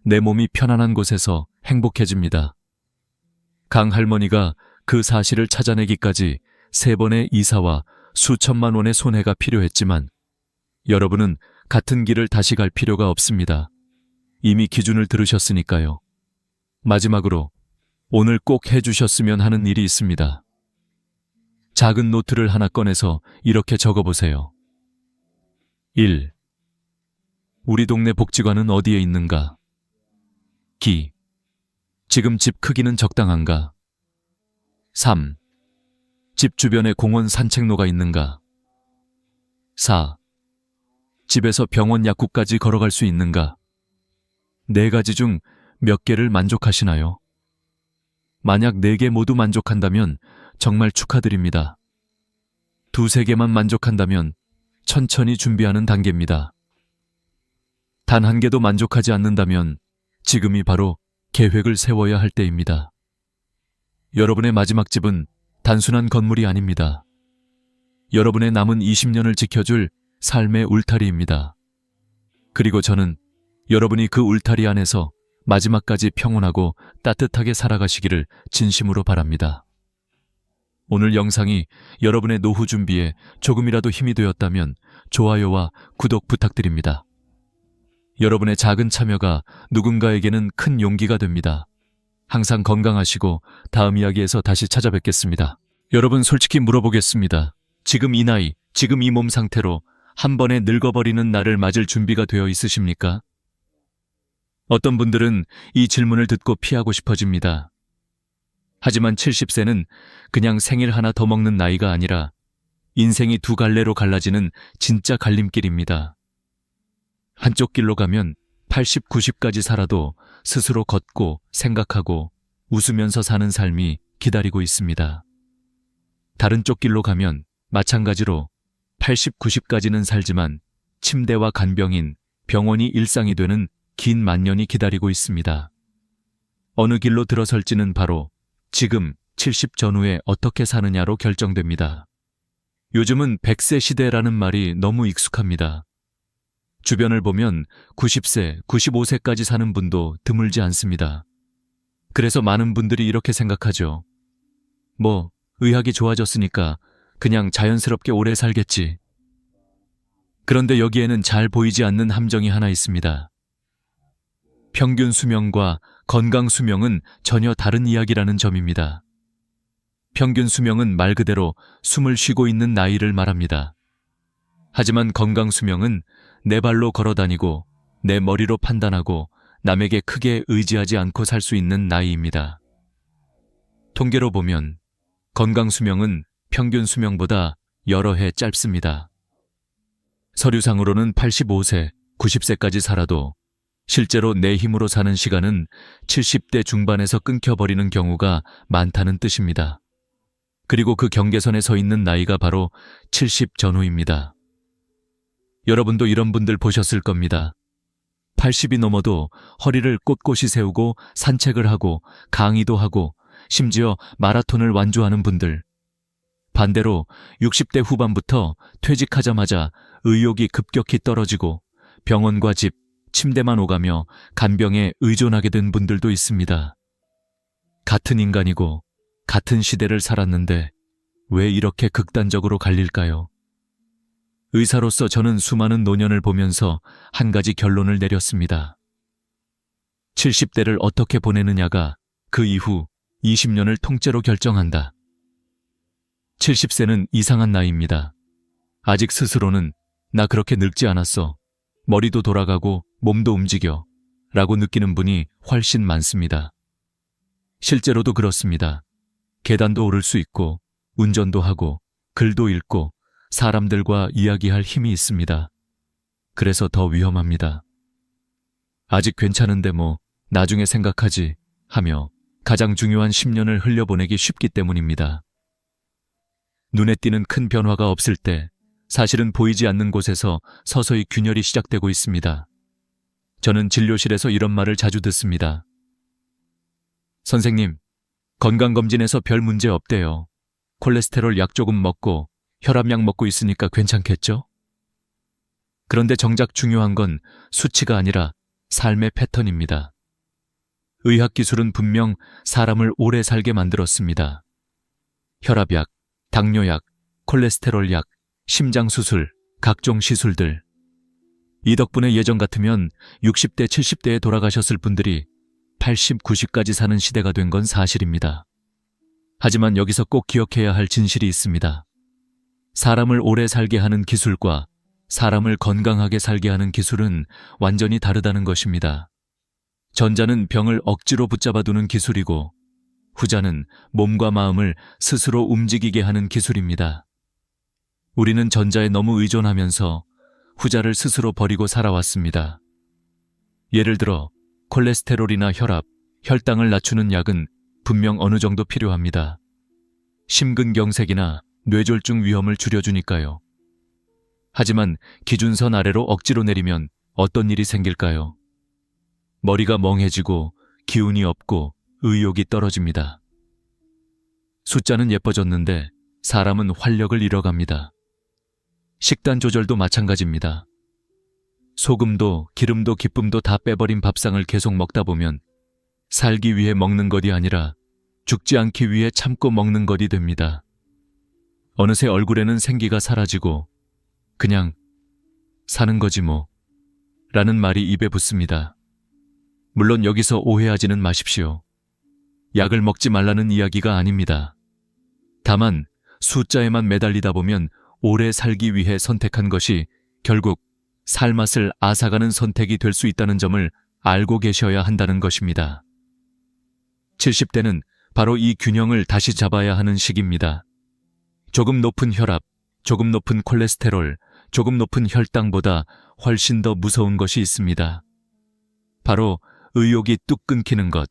내 몸이 편안한 곳에서 행복해집니다. 강할머니가 그 사실을 찾아내기까지 3번의 이사와 수천만 원의 손해가 필요했지만 여러분은 같은 길을 다시 갈 필요가 없습니다. 이미 기준을 들으셨으니까요. 마지막으로 오늘 꼭 해주셨으면 하는 일이 있습니다. 작은 노트를 하나 꺼내서 이렇게 적어보세요. 1. 우리 동네 복지관은 어디에 있는가? 기. 지금 집 크기는 적당한가? 3. 집 주변에 공원 산책로가 있는가? 4. 집에서 병원 약국까지 걸어갈 수 있는가? 4가지 중 몇 개를 만족하시나요? 만약 4개 모두 만족한다면 정말 축하드립니다. 2-3개만 만족한다면 천천히 준비하는 단계입니다. 단 1개도 만족하지 않는다면 지금이 바로 계획을 세워야 할 때입니다. 여러분의 마지막 집은 단순한 건물이 아닙니다. 여러분의 남은 20년을 지켜줄 삶의 울타리입니다. 그리고 저는 여러분이 그 울타리 안에서 마지막까지 평온하고 따뜻하게 살아가시기를 진심으로 바랍니다. 오늘 영상이 여러분의 노후 준비에 조금이라도 힘이 되었다면 좋아요와 구독 부탁드립니다. 여러분의 작은 참여가 누군가에게는 큰 용기가 됩니다. 항상 건강하시고 다음 이야기에서 다시 찾아뵙겠습니다. 여러분, 솔직히 물어보겠습니다. 지금 이 나이, 지금 이 몸 상태로 한 번에 늙어버리는 나를 맞을 준비가 되어 있으십니까? 어떤 분들은 이 질문을 듣고 피하고 싶어집니다. 하지만 70세는 그냥 생일 하나 더 먹는 나이가 아니라 인생이 2갈래로 갈라지는 진짜 갈림길입니다. 한쪽 길로 가면 80, 90까지 살아도 스스로 걷고 생각하고 웃으면서 사는 삶이 기다리고 있습니다. 다른 쪽 길로 가면 마찬가지로 80, 90까지는 살지만 침대와 간병인, 병원이 일상이 되는 긴 만년이 기다리고 있습니다. 어느 길로 들어설지는 바로 지금 70 전후에 어떻게 사느냐로 결정됩니다. 요즘은 100세 시대라는 말이 너무 익숙합니다. 주변을 보면 90세, 95세까지 사는 분도 드물지 않습니다. 그래서 많은 분들이 이렇게 생각하죠. 의학이 좋아졌으니까 그냥 자연스럽게 오래 살겠지. 그런데 여기에는 잘 보이지 않는 함정이 하나 있습니다. 평균 수명과 건강 수명은 전혀 다른 이야기라는 점입니다. 평균 수명은 말 그대로 숨을 쉬고 있는 나이를 말합니다. 하지만 건강 수명은 내 발로 걸어 다니고 내 머리로 판단하고 남에게 크게 의지하지 않고 살 수 있는 나이입니다. 통계로 보면 건강 수명은 평균 수명보다 여러 해 짧습니다. 서류상으로는 85세, 90세까지 살아도 실제로 내 힘으로 사는 시간은 70대 중반에서 끊겨버리는 경우가 많다는 뜻입니다. 그리고 그 경계선에 서 있는 나이가 바로 70 전후입니다. 여러분도 이런 분들 보셨을 겁니다. 80이 넘어도 허리를 꼿꼿이 세우고 산책을 하고 강의도 하고 심지어 마라톤을 완주하는 분들. 반대로 60대 후반부터 퇴직하자마자 의욕이 급격히 떨어지고 병원과 집, 침대만 오가며 간병에 의존하게 된 분들도 있습니다. 같은 인간이고 같은 시대를 살았는데 왜 이렇게 극단적으로 갈릴까요? 의사로서 저는 수많은 노년을 보면서 한 가지 결론을 내렸습니다. 70대를 어떻게 보내느냐가 그 이후 20년을 통째로 결정한다. 70세는 이상한 나이입니다. 아직 스스로는 나 그렇게 늙지 않았어. 머리도 돌아가고 몸도 움직여. 라고 느끼는 분이 훨씬 많습니다. 실제로도 그렇습니다. 계단도 오를 수 있고 운전도 하고 글도 읽고 사람들과 이야기할 힘이 있습니다. 그래서 더 위험합니다. 아직 괜찮은데 뭐 나중에 생각하지 하며 가장 중요한 10년을 흘려보내기 쉽기 때문입니다. 눈에 띄는 큰 변화가 없을 때 사실은 보이지 않는 곳에서 서서히 균열이 시작되고 있습니다. 저는 진료실에서 이런 말을 자주 듣습니다. 선생님, 건강검진에서 별 문제 없대요. 콜레스테롤 약 조금 먹고 혈압약 먹고 있으니까 괜찮겠죠? 그런데 정작 중요한 건 수치가 아니라 삶의 패턴입니다. 의학기술은 분명 사람을 오래 살게 만들었습니다. 혈압약, 당뇨약, 콜레스테롤약, 심장수술, 각종 시술들. 이 덕분에 예전 같으면 60대, 70대에 돌아가셨을 분들이 80, 90까지 사는 시대가 된 건 사실입니다. 하지만 여기서 꼭 기억해야 할 진실이 있습니다. 사람을 오래 살게 하는 기술과 사람을 건강하게 살게 하는 기술은 완전히 다르다는 것입니다. 전자는 병을 억지로 붙잡아두는 기술이고 후자는 몸과 마음을 스스로 움직이게 하는 기술입니다. 우리는 전자에 너무 의존하면서 후자를 스스로 버리고 살아왔습니다. 예를 들어 콜레스테롤이나 혈압, 혈당을 낮추는 약은 분명 어느 정도 필요합니다. 심근경색이나 뇌졸중 위험을 줄여주니까요. 하지만 기준선 아래로 억지로 내리면 어떤 일이 생길까요? 머리가 멍해지고 기운이 없고 의욕이 떨어집니다. 숫자는 예뻐졌는데 사람은 활력을 잃어갑니다. 식단 조절도 마찬가지입니다. 소금도 기름도 기쁨도 다 빼버린 밥상을 계속 먹다 보면 살기 위해 먹는 것이 아니라 죽지 않기 위해 참고 먹는 것이 됩니다. 어느새 얼굴에는 생기가 사라지고 그냥 사는 거지 뭐 라는 말이 입에 붙습니다. 물론 여기서 오해하지는 마십시오. 약을 먹지 말라는 이야기가 아닙니다. 다만 숫자에만 매달리다 보면 오래 살기 위해 선택한 것이 결국 살맛을 앗아가는 선택이 될 수 있다는 점을 알고 계셔야 한다는 것입니다. 70대는 바로 이 균형을 다시 잡아야 하는 시기입니다. 조금 높은 혈압, 조금 높은 콜레스테롤, 조금 높은 혈당보다 훨씬 더 무서운 것이 있습니다. 바로 의욕이 뚝 끊기는 것,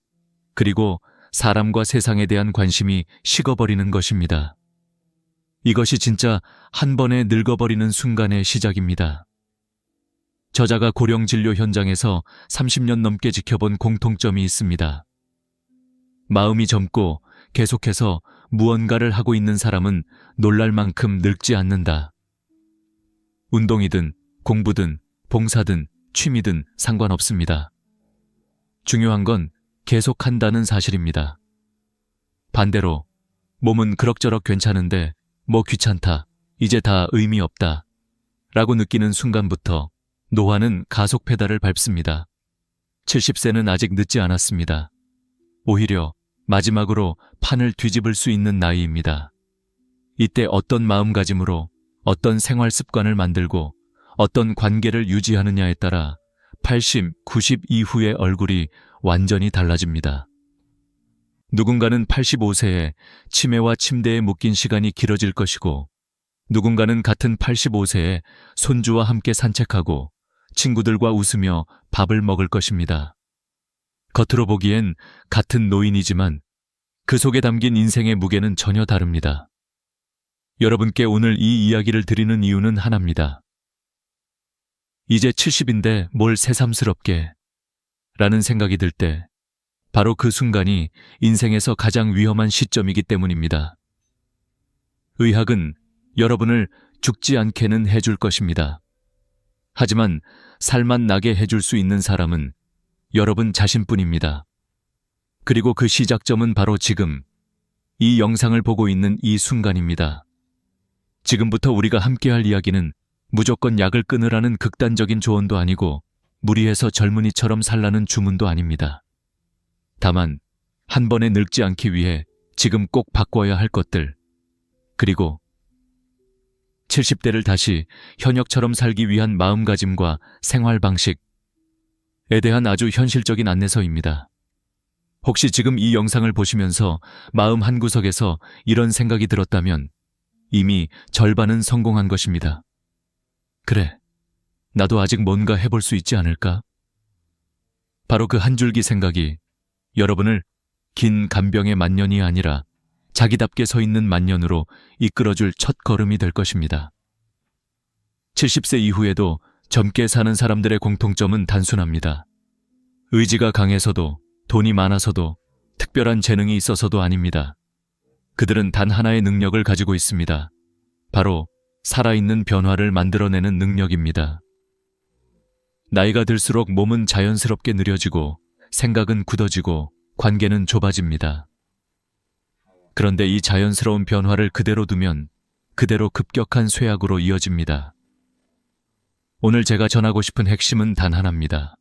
그리고 사람과 세상에 대한 관심이 식어버리는 것입니다. 이것이 진짜 한 번에 늙어버리는 순간의 시작입니다. 저자가 고령진료 현장에서 30년 넘게 지켜본 공통점이 있습니다. 마음이 젊고 계속해서 무언가를 하고 있는 사람은 놀랄 만큼 늙지 않는다. 운동이든 공부든 봉사든 취미든 상관없습니다. 중요한 건 계속한다는 사실입니다. 반대로 몸은 그럭저럭 괜찮은데 뭐 귀찮다, 이제 다 의미 없다 라고 느끼는 순간부터 노화는 가속 페달을 밟습니다. 70세는 아직 늦지 않았습니다. 오히려 마지막으로 판을 뒤집을 수 있는 나이입니다. 이때 어떤 마음가짐으로 어떤 생활 습관을 만들고 어떤 관계를 유지하느냐에 따라 80, 90 이후의 얼굴이 완전히 달라집니다. 누군가는 85세에 치매와 침대에 묶인 시간이 길어질 것이고, 누군가는 같은 85세에 손주와 함께 산책하고 친구들과 웃으며 밥을 먹을 것입니다. 겉으로 보기엔 같은 노인이지만 그 속에 담긴 인생의 무게는 전혀 다릅니다. 여러분께 오늘 이 이야기를 드리는 이유는 하나입니다. 이제 70인데 뭘 새삼스럽게 라는 생각이 들 때 바로 그 순간이 인생에서 가장 위험한 시점이기 때문입니다. 의학은 여러분을 죽지 않게는 해줄 것입니다. 하지만 살만 나게 해줄 수 있는 사람은 여러분 자신뿐입니다. 그리고 그 시작점은 바로 지금, 이 영상을 보고 있는 이 순간입니다. 지금부터 우리가 함께할 이야기는 무조건 약을 끊으라는 극단적인 조언도 아니고 무리해서 젊은이처럼 살라는 주문도 아닙니다. 다만 한 번에 늙지 않기 위해 지금 꼭 바꿔야 할 것들, 그리고 70대를 다시 현역처럼 살기 위한 마음가짐과 생활 방식에 대한 아주 현실적인 안내서입니다. 혹시 지금 이 영상을 보시면서 마음 한구석에서 이런 생각이 들었다면 이미 절반은 성공한 것입니다. 그래, 나도 아직 뭔가 해볼 수 있지 않을까? 바로 그 한 줄기 생각이 여러분을 긴 간병의 만년이 아니라 자기답게 서 있는 만년으로 이끌어줄 첫 걸음이 될 것입니다. 70세 이후에도 젊게 사는 사람들의 공통점은 단순합니다. 의지가 강해서도, 돈이 많아서도, 특별한 재능이 있어서도 아닙니다. 그들은 단 하나의 능력을 가지고 있습니다. 바로 살아있는 변화를 만들어내는 능력입니다. 나이가 들수록 몸은 자연스럽게 느려지고 생각은 굳어지고 관계는 좁아집니다. 그런데 이 자연스러운 변화를 그대로 두면 그대로 급격한 쇠약으로 이어집니다. 오늘 제가 전하고 싶은 핵심은 단 하나입니다.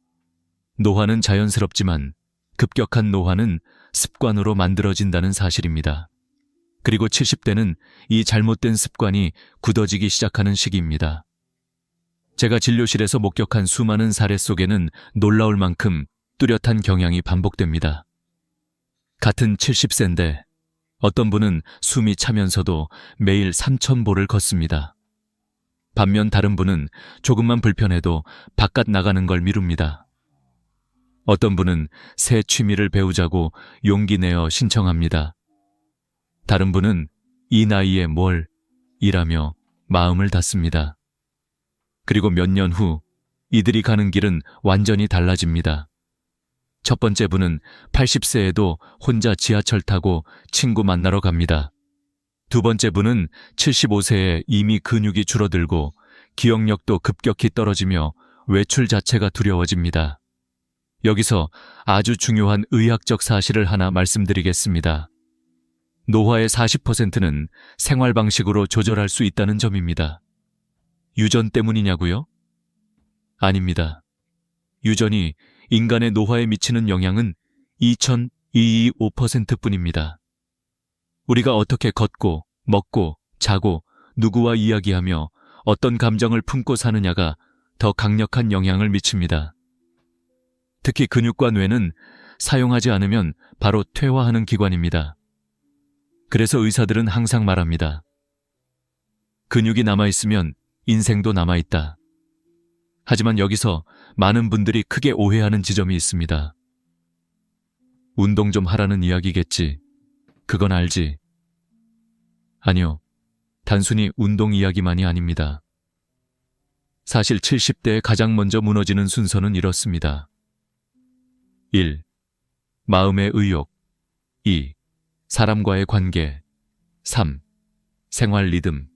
노화는 자연스럽지만 급격한 노화는 습관으로 만들어진다는 사실입니다. 그리고 70대는 이 잘못된 습관이 굳어지기 시작하는 시기입니다. 제가 진료실에서 목격한 수많은 사례 속에는 놀라울 만큼 뚜렷한 경향이 반복됩니다. 같은 70세인데 어떤 분은 숨이 차면서도 매일 3,000보를 걷습니다. 반면 다른 분은 조금만 불편해도 바깥 나가는 걸 미룹니다. 어떤 분은 새 취미를 배우자고 용기 내어 신청합니다. 다른 분은 이 나이에 뭘 이라며 마음을 닫습니다. 그리고 몇 년 후 이들이 가는 길은 완전히 달라집니다. 첫 번째 분은 80세에도 혼자 지하철 타고 친구 만나러 갑니다. 두 번째 분은 75세에 이미 근육이 줄어들고 기억력도 급격히 떨어지며 외출 자체가 두려워집니다. 여기서 아주 중요한 의학적 사실을 하나 말씀드리겠습니다. 노화의 40%는 생활 방식으로 조절할 수 있다는 점입니다. 유전 때문이냐고요? 아닙니다. 유전이 인간의 노화에 미치는 영향은 2,225%뿐입니다. 우리가 어떻게 걷고, 먹고, 자고, 누구와 이야기하며 어떤 감정을 품고 사느냐가 더 강력한 영향을 미칩니다. 특히 근육과 뇌는 사용하지 않으면 바로 퇴화하는 기관입니다. 그래서 의사들은 항상 말합니다. 근육이 남아있으면 인생도 남아있다. 하지만 여기서 많은 분들이 크게 오해하는 지점이 있습니다. 운동 좀 하라는 이야기겠지. 그건 알지. 아니요. 단순히 운동 이야기만이 아닙니다. 사실 70대에 가장 먼저 무너지는 순서는 이렇습니다. 1. 마음의 의욕. 2. 사람과의 관계. 3. 생활 리듬.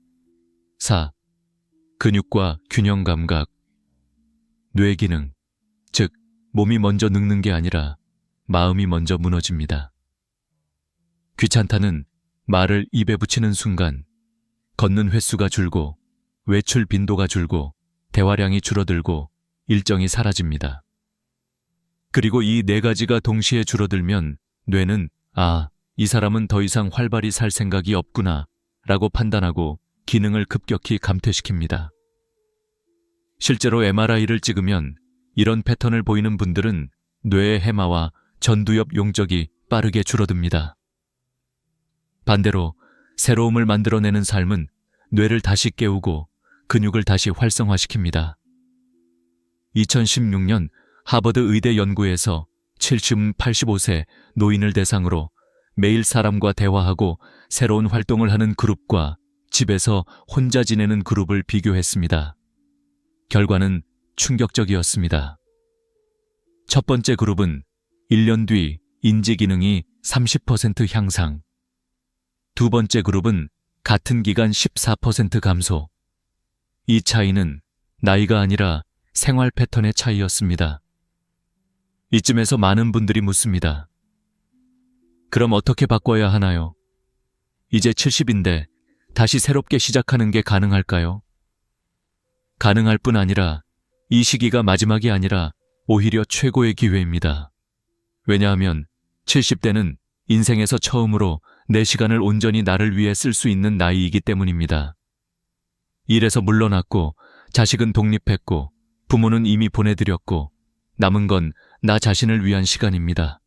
4. 근육과 균형 감각. 뇌 기능, 즉 몸이 먼저 늙는 게 아니라 마음이 먼저 무너집니다. 귀찮다는 말을 입에 붙이는 순간 걷는 횟수가 줄고 외출 빈도가 줄고 대화량이 줄어들고 일정이 사라집니다. 그리고 이 네 가지가 동시에 줄어들면 뇌는 이 사람은 더 이상 활발히 살 생각이 없구나 라고 판단하고 기능을 급격히 감퇴시킵니다. 실제로 MRI를 찍으면 이런 패턴을 보이는 분들은 뇌의 해마와 전두엽 용적이 빠르게 줄어듭니다. 반대로 새로움을 만들어내는 삶은 뇌를 다시 깨우고 근육을 다시 활성화시킵니다. 2016년 하버드 의대 연구에서 70-85세 노인을 대상으로 매일 사람과 대화하고 새로운 활동을 하는 그룹과 집에서 혼자 지내는 그룹을 비교했습니다. 결과는 충격적이었습니다. 첫 번째 그룹은 1년 뒤 인지 기능이 30% 향상, 두 번째 그룹은 같은 기간 14% 감소. 이 차이는 나이가 아니라 생활 패턴의 차이였습니다. 이쯤에서 많은 분들이 묻습니다. 그럼 어떻게 바꿔야 하나요? 이제 70인데 다시 새롭게 시작하는 게 가능할까요? 가능할 뿐 아니라 이 시기가 마지막이 아니라 오히려 최고의 기회입니다. 왜냐하면 70대는 인생에서 처음으로 내 시간을 온전히 나를 위해 쓸 수 있는 나이이기 때문입니다. 일에서 물러났고 자식은 독립했고 부모는 이미 보내드렸고 남은 건 나 자신을 위한 시간입니다.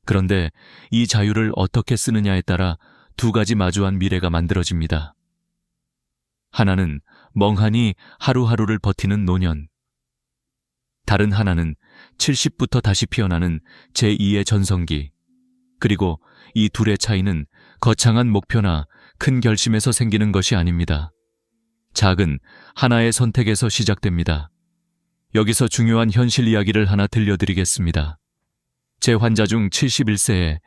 그런데 이 자유를 어떻게 쓰느냐에 따라 두 가지 마주한 미래가 만들어집니다. 하나는 멍하니 하루하루를 버티는 노년. 다른 하나는 70부터 다시 피어나는 제2의 전성기. 그리고 이 둘의 차이는 거창한 목표나 큰 결심에서 생기는 것이 아닙니다. 작은 하나의 선택에서 시작됩니다. 여기서 중요한 현실 이야기를 하나 들려드리겠습니다. 제 환자 중 71세에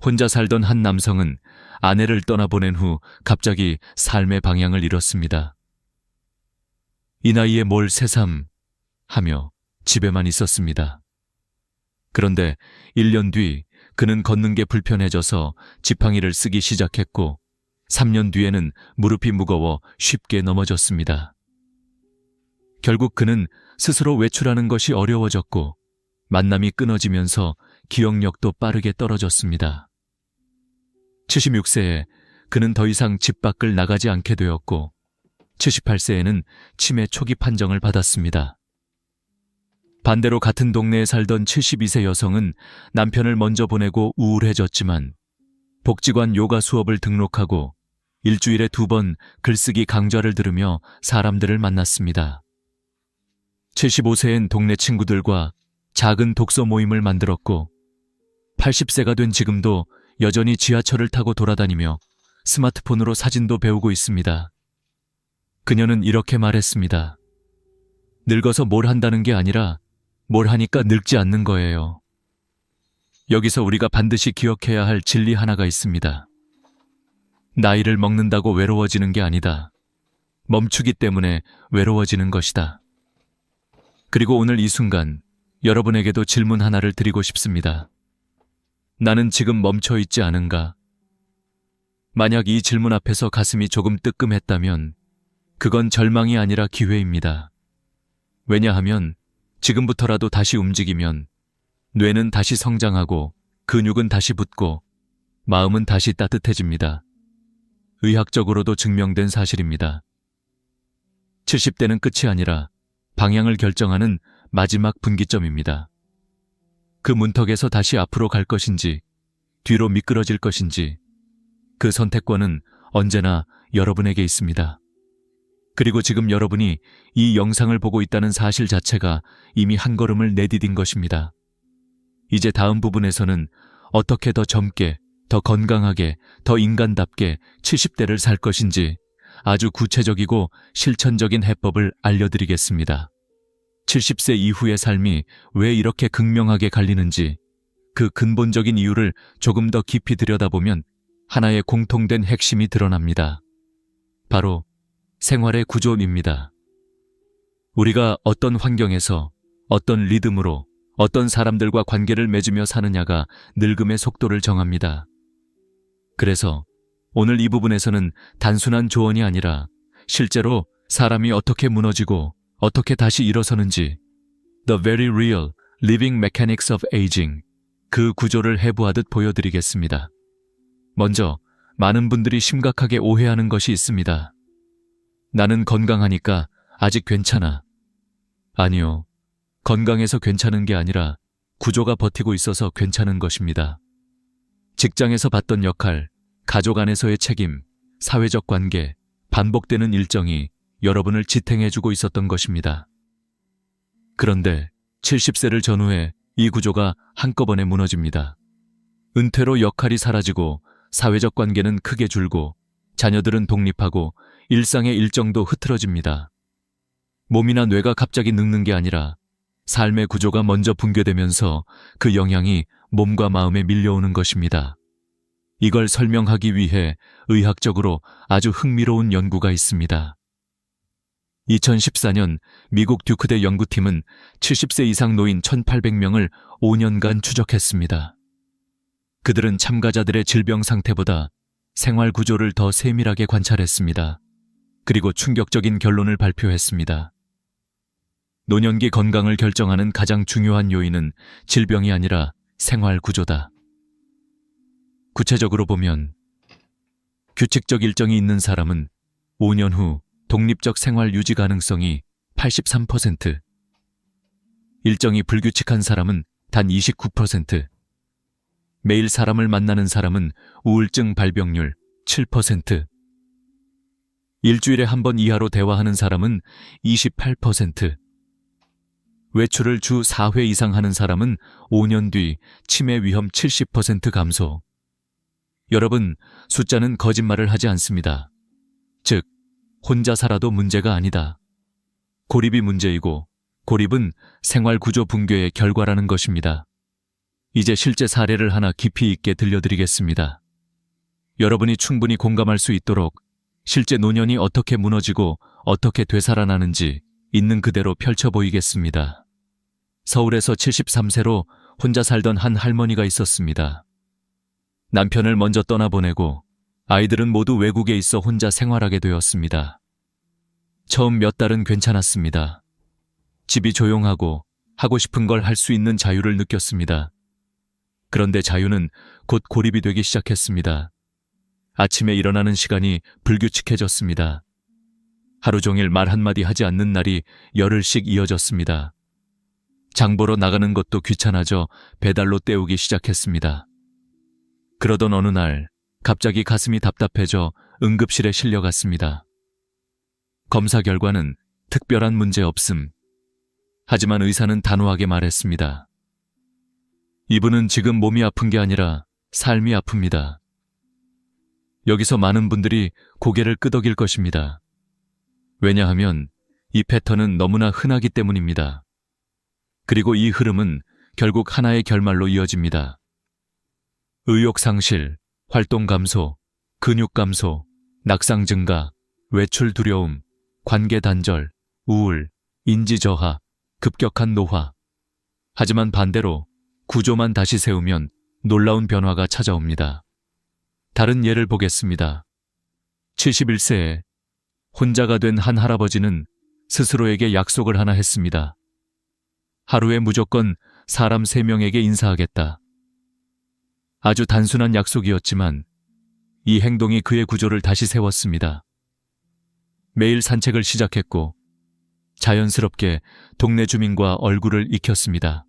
혼자 살던 한 남성은 아내를 떠나보낸 후 갑자기 삶의 방향을 잃었습니다. 이 나이에 뭘 새삼 하며 집에만 있었습니다. 그런데 1년 뒤 그는 걷는 게 불편해져서 지팡이를 쓰기 시작했고 3년 뒤에는 무릎이 무거워 쉽게 넘어졌습니다. 결국 그는 스스로 외출하는 것이 어려워졌고 만남이 끊어지면서 기억력도 빠르게 떨어졌습니다. 76세에 그는 더 이상 집 밖을 나가지 않게 되었고 78세에는 치매 초기 판정을 받았습니다. 반대로 같은 동네에 살던 72세 여성은 남편을 먼저 보내고 우울해졌지만 복지관 요가 수업을 등록하고 일주일에 2번 글쓰기 강좌를 들으며 사람들을 만났습니다. 75세엔 동네 친구들과 작은 독서 모임을 만들었고 80세가 된 지금도 여전히 지하철을 타고 돌아다니며 스마트폰으로 사진도 배우고 있습니다. 그녀는 이렇게 말했습니다. 늙어서 뭘 한다는 게 아니라 뭘 하니까 늙지 않는 거예요. 여기서 우리가 반드시 기억해야 할 진리 하나가 있습니다. 나이를 먹는다고 외로워지는 게 아니다. 멈추기 때문에 외로워지는 것이다. 그리고 오늘 이 순간 여러분에게도 질문 하나를 드리고 싶습니다. 나는 지금 멈춰 있지 않은가? 만약 이 질문 앞에서 가슴이 조금 뜨끔했다면 그건 절망이 아니라 기회입니다. 왜냐하면 지금부터라도 다시 움직이면 뇌는 다시 성장하고 근육은 다시 붙고 마음은 다시 따뜻해집니다. 의학적으로도 증명된 사실입니다. 70대는 끝이 아니라 방향을 결정하는 마지막 분기점입니다. 그 문턱에서 다시 앞으로 갈 것인지 뒤로 미끄러질 것인지 그 선택권은 언제나 여러분에게 있습니다. 그리고 지금 여러분이 이 영상을 보고 있다는 사실 자체가 이미 한 걸음을 내디딘 것입니다. 이제 다음 부분에서는 어떻게 더 젊게, 더 건강하게, 더 인간답게 70대를 살 것인지 아주 구체적이고 실천적인 해법을 알려드리겠습니다. 70세 이후의 삶이 왜 이렇게 극명하게 갈리는지 그 근본적인 이유를 조금 더 깊이 들여다보면 하나의 공통된 핵심이 드러납니다. 바로 생활의 구조입니다. 우리가 어떤 환경에서, 어떤 리듬으로, 어떤 사람들과 관계를 맺으며 사느냐가 늙음의 속도를 정합니다. 그래서 오늘 이 부분에서는 단순한 조언이 아니라 실제로 사람이 어떻게 무너지고 어떻게 다시 일어서는지 The very real, Living Mechanics of Aging, 그 구조를 해부하듯 보여드리겠습니다. 먼저 많은 분들이 심각하게 오해하는 것이 있습니다. 나는 건강하니까 아직 괜찮아. 아니요. 건강해서 괜찮은 게 아니라 구조가 버티고 있어서 괜찮은 것입니다. 직장에서 받던 역할, 가족 안에서의 책임, 사회적 관계, 반복되는 일정이 여러분을 지탱해주고 있었던 것입니다. 그런데 70세를 전후해 이 구조가 한꺼번에 무너집니다. 은퇴로 역할이 사라지고 사회적 관계는 크게 줄고 자녀들은 독립하고 일상의 일정도 흐트러집니다. 몸이나 뇌가 갑자기 늙는 게 아니라 삶의 구조가 먼저 붕괴되면서 그 영향이 몸과 마음에 밀려오는 것입니다. 이걸 설명하기 위해 의학적으로 아주 흥미로운 연구가 있습니다. 2014년 미국 듀크대 연구팀은 70세 이상 노인 1,800명을 5년간 추적했습니다. 그들은 참가자들의 질병 상태보다 생활 구조를 더 세밀하게 관찰했습니다. 그리고 충격적인 결론을 발표했습니다. 노년기 건강을 결정하는 가장 중요한 요인은 질병이 아니라 생활 구조다. 구체적으로 보면 규칙적 일정이 있는 사람은 5년 후 독립적 생활 유지 가능성이 83%, 일정이 불규칙한 사람은 단 29%, 매일 사람을 만나는 사람은 우울증 발병률 7%, 일주일에 한 번 이하로 대화하는 사람은 28%, 외출을 주 4회 이상 하는 사람은 5년 뒤 치매 위험 70% 감소. 여러분, 숫자는 거짓말을 하지 않습니다. 즉, 혼자 살아도 문제가 아니다. 고립이 문제이고 고립은 생활 구조 붕괴의 결과라는 것입니다. 이제 실제 사례를 하나 깊이 있게 들려드리겠습니다. 여러분이 충분히 공감할 수 있도록 실제 노년이 어떻게 무너지고 어떻게 되살아나는지 있는 그대로 펼쳐 보이겠습니다. 서울에서 73세로 혼자 살던 한 할머니가 있었습니다. 남편을 먼저 떠나보내고 아이들은 모두 외국에 있어 혼자 생활하게 되었습니다. 처음 몇 달은 괜찮았습니다. 집이 조용하고 하고 싶은 걸 할 수 있는 자유를 느꼈습니다. 그런데 자유는 곧 고립이 되기 시작했습니다. 아침에 일어나는 시간이 불규칙해졌습니다. 하루 종일 말 한마디 하지 않는 날이 열흘씩 이어졌습니다. 장 보러 나가는 것도 귀찮아져 배달로 때우기 시작했습니다. 그러던 어느 날 갑자기 가슴이 답답해져 응급실에 실려갔습니다. 검사 결과는 특별한 문제 없음. 하지만 의사는 단호하게 말했습니다. 이분은 지금 몸이 아픈 게 아니라 삶이 아픕니다. 여기서 많은 분들이 고개를 끄덕일 것입니다. 왜냐하면 이 패턴은 너무나 흔하기 때문입니다. 그리고 이 흐름은 결국 하나의 결말로 이어집니다. 의욕 상실, 활동 감소, 근육 감소, 낙상 증가, 외출 두려움, 관계 단절, 우울, 인지 저하, 급격한 노화. 하지만 반대로 구조만 다시 세우면 놀라운 변화가 찾아옵니다. 다른 예를 보겠습니다. 71세에 혼자가 된 한 할아버지는 스스로에게 약속을 하나 했습니다. 하루에 무조건 사람 3명에게 인사하겠다. 아주 단순한 약속이었지만 이 행동이 그의 구조를 다시 세웠습니다. 매일 산책을 시작했고 자연스럽게 동네 주민과 얼굴을 익혔습니다.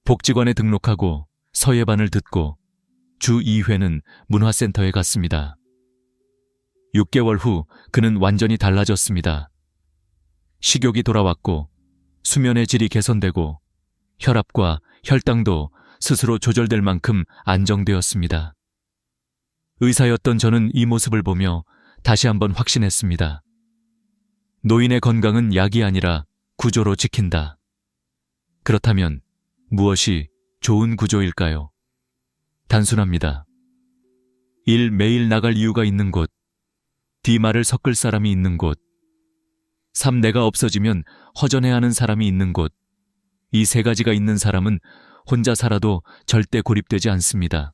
복지관에 등록하고 서예반을 듣고 주 2회는 문화센터에 갔습니다. 6개월 후 그는 완전히 달라졌습니다. 식욕이 돌아왔고 수면의 질이 개선되고 혈압과 혈당도 스스로 조절될 만큼 안정되었습니다. 의사였던 저는 이 모습을 보며 다시 한번 확신했습니다. 노인의 건강은 약이 아니라 구조로 지킨다. 그렇다면 무엇이 좋은 구조일까요? 단순합니다. 1. 매일 나갈 이유가 있는 곳. D. 말을 섞을 사람이 있는 곳. 3. 내가 없어지면 허전해하는 사람이 있는 곳. 이 3가지가 있는 사람은 혼자 살아도 절대 고립되지 않습니다.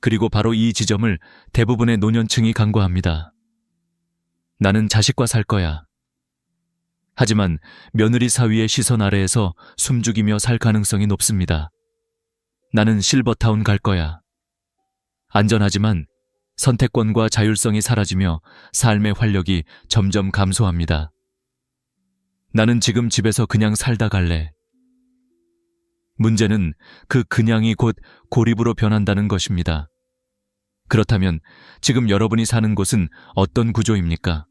그리고 바로 이 지점을 대부분의 노년층이 간과합니다. 나는 자식과 살 거야. 하지만 며느리 사위의 시선 아래에서 숨죽이며 살 가능성이 높습니다. 나는 실버타운 갈 거야. 안전하지만 선택권과 자율성이 사라지며 삶의 활력이 점점 감소합니다. 나는 지금 집에서 그냥 살다 갈래. 문제는 그 그냥이 곧 고립으로 변한다는 것입니다. 그렇다면 지금 여러분이 사는 곳은 어떤 구조입니까?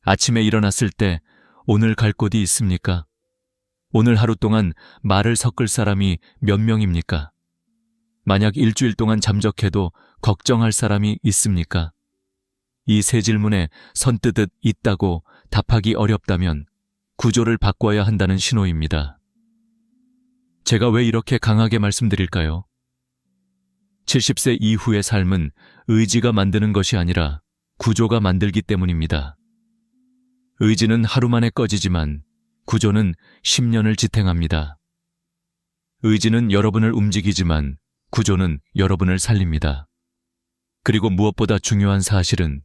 아침에 일어났을 때 오늘 갈 곳이 있습니까? 오늘 하루 동안 말을 섞을 사람이 몇 명입니까? 만약 일주일 동안 잠적해도 걱정할 사람이 있습니까? 이 세 질문에 선뜻 있다고 답하기 어렵다면 구조를 바꿔야 한다는 신호입니다. 제가 왜 이렇게 강하게 말씀드릴까요? 70세 이후의 삶은 의지가 만드는 것이 아니라 구조가 만들기 때문입니다. 의지는 하루 만에 꺼지지만 구조는 10년을 지탱합니다. 의지는 여러분을 움직이지만 구조는 여러분을 살립니다. 그리고 무엇보다 중요한 사실은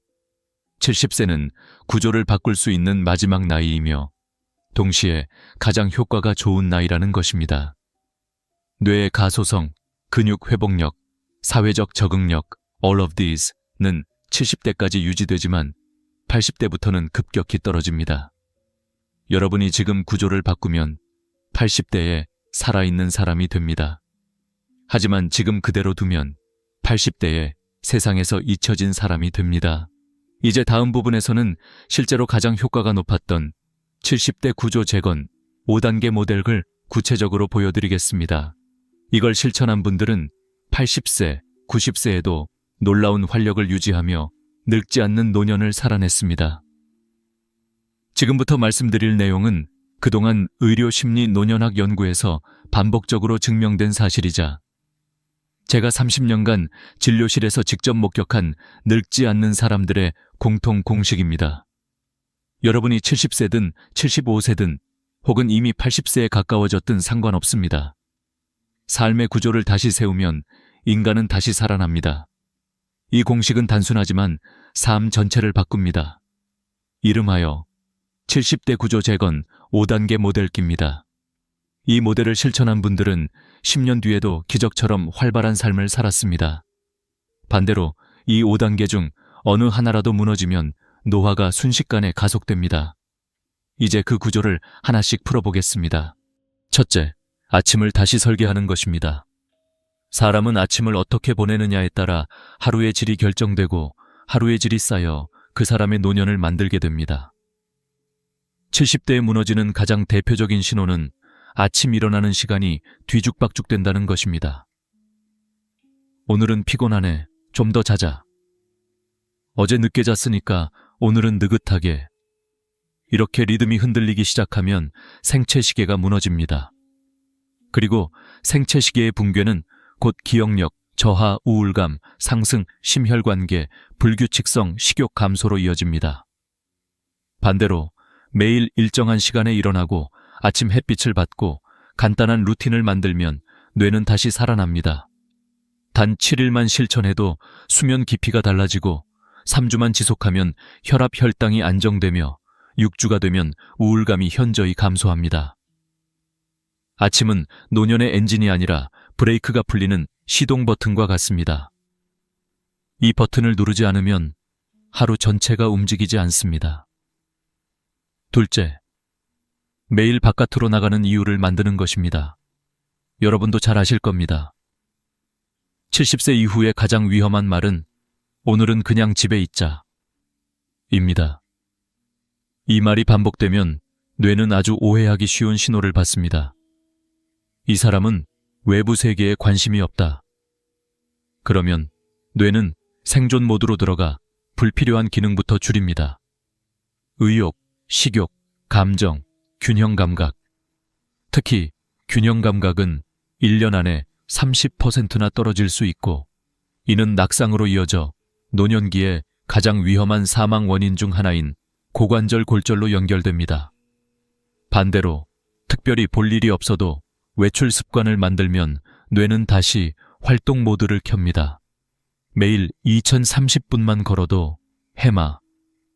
70세는 구조를 바꿀 수 있는 마지막 나이이며 동시에 가장 효과가 좋은 나이라는 것입니다. 뇌의 가소성, 근육 회복력, 사회적 적응력, all of these는 70대까지 유지되지만 80대부터는 급격히 떨어집니다. 여러분이 지금 구조를 바꾸면 80대에 살아있는 사람이 됩니다. 하지만 지금 그대로 두면 80대에 세상에서 잊혀진 사람이 됩니다. 이제 다음 부분에서는 실제로 가장 효과가 높았던 70대 구조 재건 5단계 모델을 구체적으로 보여드리겠습니다. 이걸 실천한 분들은 80세, 90세에도 놀라운 활력을 유지하며 늙지 않는 노년을 살아냈습니다. 지금부터 말씀드릴 내용은 그동안 의료심리 노년학 연구에서 반복적으로 증명된 사실이자 제가 30년간 진료실에서 직접 목격한 늙지 않는 사람들의 공통 공식입니다. 여러분이 70세든 75세든 혹은 이미 80세에 가까워졌든 상관없습니다. 삶의 구조를 다시 세우면 인간은 다시 살아납니다. 이 공식은 단순하지만 삶 전체를 바꿉니다. 이름하여 70대 구조 재건 5단계 모델기입니다. 이 모델을 실천한 분들은 10년 뒤에도 기적처럼 활발한 삶을 살았습니다. 반대로 이 5단계 중 어느 하나라도 무너지면 노화가 순식간에 가속됩니다. 이제 그 구조를 하나씩 풀어보겠습니다. 첫째, 아침을 다시 설계하는 것입니다. 사람은 아침을 어떻게 보내느냐에 따라 하루의 질이 결정되고 하루의 질이 쌓여 그 사람의 노년을 만들게 됩니다. 70대에 무너지는 가장 대표적인 신호는 아침 일어나는 시간이 뒤죽박죽된다는 것입니다. 오늘은 피곤하네. 좀 더 자자. 어제 늦게 잤으니까 오늘은 느긋하게. 이렇게 리듬이 흔들리기 시작하면 생체시계가 무너집니다. 그리고 생체시계의 붕괴는 곧 기억력, 저하, 우울감, 상승, 심혈관계, 불규칙성, 식욕 감소로 이어집니다. 반대로 매일 일정한 시간에 일어나고 아침 햇빛을 받고 간단한 루틴을 만들면 뇌는 다시 살아납니다. 단 7일만 실천해도 수면 깊이가 달라지고 3주만 지속하면 혈압 혈당이 안정되며 6주가 되면 우울감이 현저히 감소합니다. 아침은 노년의 엔진이 아니라 브레이크가 풀리는 시동 버튼과 같습니다. 이 버튼을 누르지 않으면 하루 전체가 움직이지 않습니다. 둘째, 매일 바깥으로 나가는 이유를 만드는 것입니다. 여러분도 잘 아실 겁니다. 70세 이후에 가장 위험한 말은 오늘은 그냥 집에 있자 입니다. 이 말이 반복되면 뇌는 아주 오해하기 쉬운 신호를 받습니다. 이 사람은 외부 세계에 관심이 없다. 그러면 뇌는 생존 모드로 들어가 불필요한 기능부터 줄입니다. 의욕, 식욕, 감정, 균형 감각. 특히 균형 감각은 1년 안에 30%나 떨어질 수 있고 이는 낙상으로 이어져 노년기에 가장 위험한 사망 원인 중 하나인 고관절 골절로 연결됩니다. 반대로 특별히 볼 일이 없어도 외출 습관을 만들면 뇌는 다시 활동 모드를 켭니다. 매일 2030분만 걸어도 해마,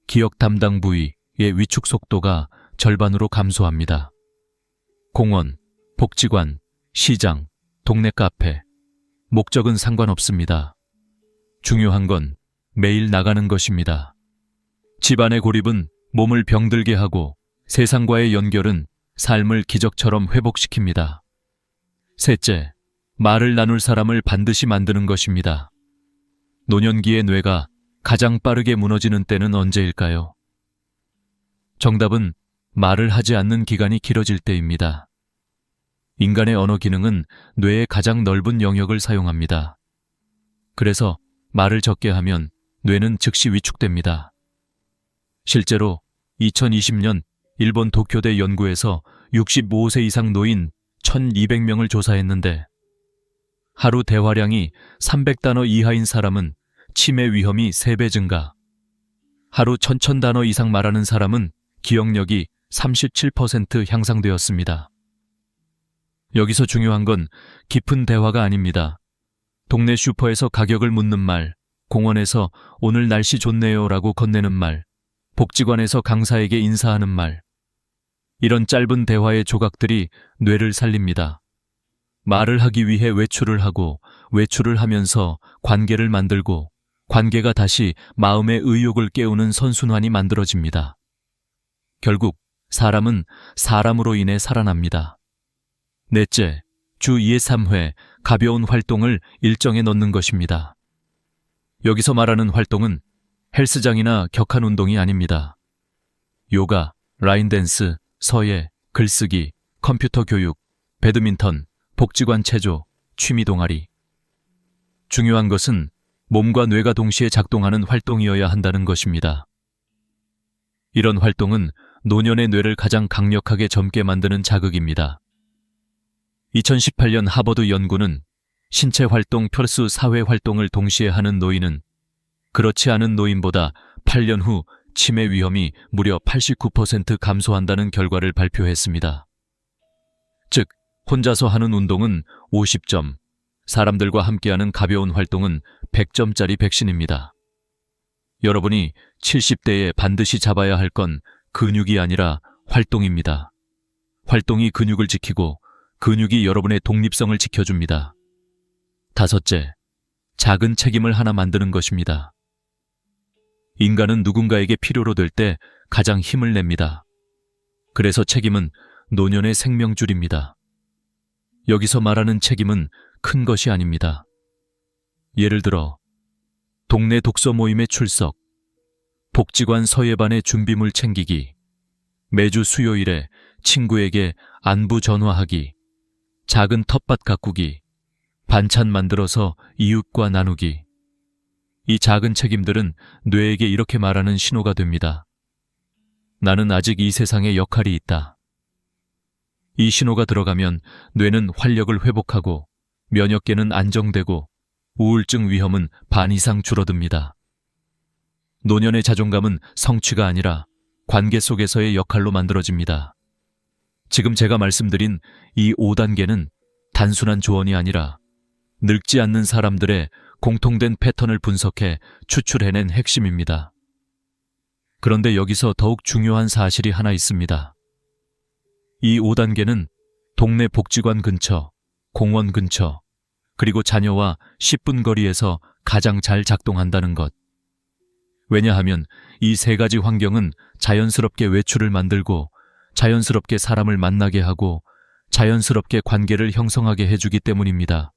기억 담당 부위의 위축 속도가 절반으로 감소합니다. 공원, 복지관, 시장, 동네 카페, 목적은 상관없습니다. 중요한 건 매일 나가는 것입니다. 집안의 고립은 몸을 병들게 하고 세상과의 연결은 삶을 기적처럼 회복시킵니다. 셋째, 말을 나눌 사람을 반드시 만드는 것입니다. 노년기의 뇌가 가장 빠르게 무너지는 때는 언제일까요? 정답은 말을 하지 않는 기간이 길어질 때입니다. 인간의 언어 기능은 뇌의 가장 넓은 영역을 사용합니다. 그래서 말을 적게 하면 뇌는 즉시 위축됩니다. 실제로 2020년 일본 도쿄대 연구에서 65세 이상 노인 1200명을 조사했는데 하루 대화량이 300단어 이하인 사람은 치매 위험이 3배 증가, 하루 1000단어 이상 말하는 사람은 기억력이 37% 향상되었습니다. 여기서 중요한 건 깊은 대화가 아닙니다. 동네 슈퍼에서 가격을 묻는 말, 공원에서 오늘 날씨 좋네요 라고 건네는 말, 복지관에서 강사에게 인사하는 말. 이런 짧은 대화의 조각들이 뇌를 살립니다. 말을 하기 위해 외출을 하고 외출을 하면서 관계를 만들고 관계가 다시 마음의 의욕을 깨우는 선순환이 만들어집니다. 결국 사람은 사람으로 인해 살아납니다. 넷째, 주 2회 3회 가벼운 활동을 일정에 넣는 것입니다. 여기서 말하는 활동은 헬스장이나 격한 운동이 아닙니다. 요가, 라인댄스, 서예, 글쓰기, 컴퓨터 교육, 배드민턴, 복지관 체조, 취미 동아리. 중요한 것은 몸과 뇌가 동시에 작동하는 활동이어야 한다는 것입니다. 이런 활동은 노년의 뇌를 가장 강력하게 젊게 만드는 자극입니다. 2018년 하버드 연구는 신체 활동 플러스 사회 활동을 동시에 하는 노인은 그렇지 않은 노인보다 8년 후 치매 위험이 무려 89% 감소한다는 결과를 발표했습니다. 즉, 혼자서 하는 운동은 50점, 사람들과 함께하는 가벼운 활동은 100점짜리 백신입니다. 여러분이 70대에 반드시 잡아야 할 건 근육이 아니라 활동입니다. 활동이 근육을 지키고 근육이 여러분의 독립성을 지켜줍니다. 다섯째, 작은 책임을 하나 만드는 것입니다. 인간은 누군가에게 필요로 될 때 가장 힘을 냅니다. 그래서 책임은 노년의 생명줄입니다. 여기서 말하는 책임은 큰 것이 아닙니다. 예를 들어 동네 독서 모임에 출석, 복지관 서예반의 준비물 챙기기, 매주 수요일에 친구에게 안부 전화하기, 작은 텃밭 가꾸기, 반찬 만들어서 이웃과 나누기. 이 작은 책임들은 뇌에게 이렇게 말하는 신호가 됩니다. 나는 아직 이 세상에 역할이 있다. 이 신호가 들어가면 뇌는 활력을 회복하고 면역계는 안정되고 우울증 위험은 반 이상 줄어듭니다. 노년의 자존감은 성취가 아니라 관계 속에서의 역할로 만들어집니다. 지금 제가 말씀드린 이 5단계는 단순한 조언이 아니라 늙지 않는 사람들의 공통된 패턴을 분석해 추출해낸 핵심입니다. 그런데 여기서 더욱 중요한 사실이 하나 있습니다. 이 5단계는 동네 복지관 근처, 공원 근처, 그리고 자녀와 10분 거리에서 가장 잘 작동한다는 것. 왜냐하면 이 세 가지 환경은 자연스럽게 외출을 만들고 자연스럽게 사람을 만나게 하고 자연스럽게 관계를 형성하게 해주기 때문입니다.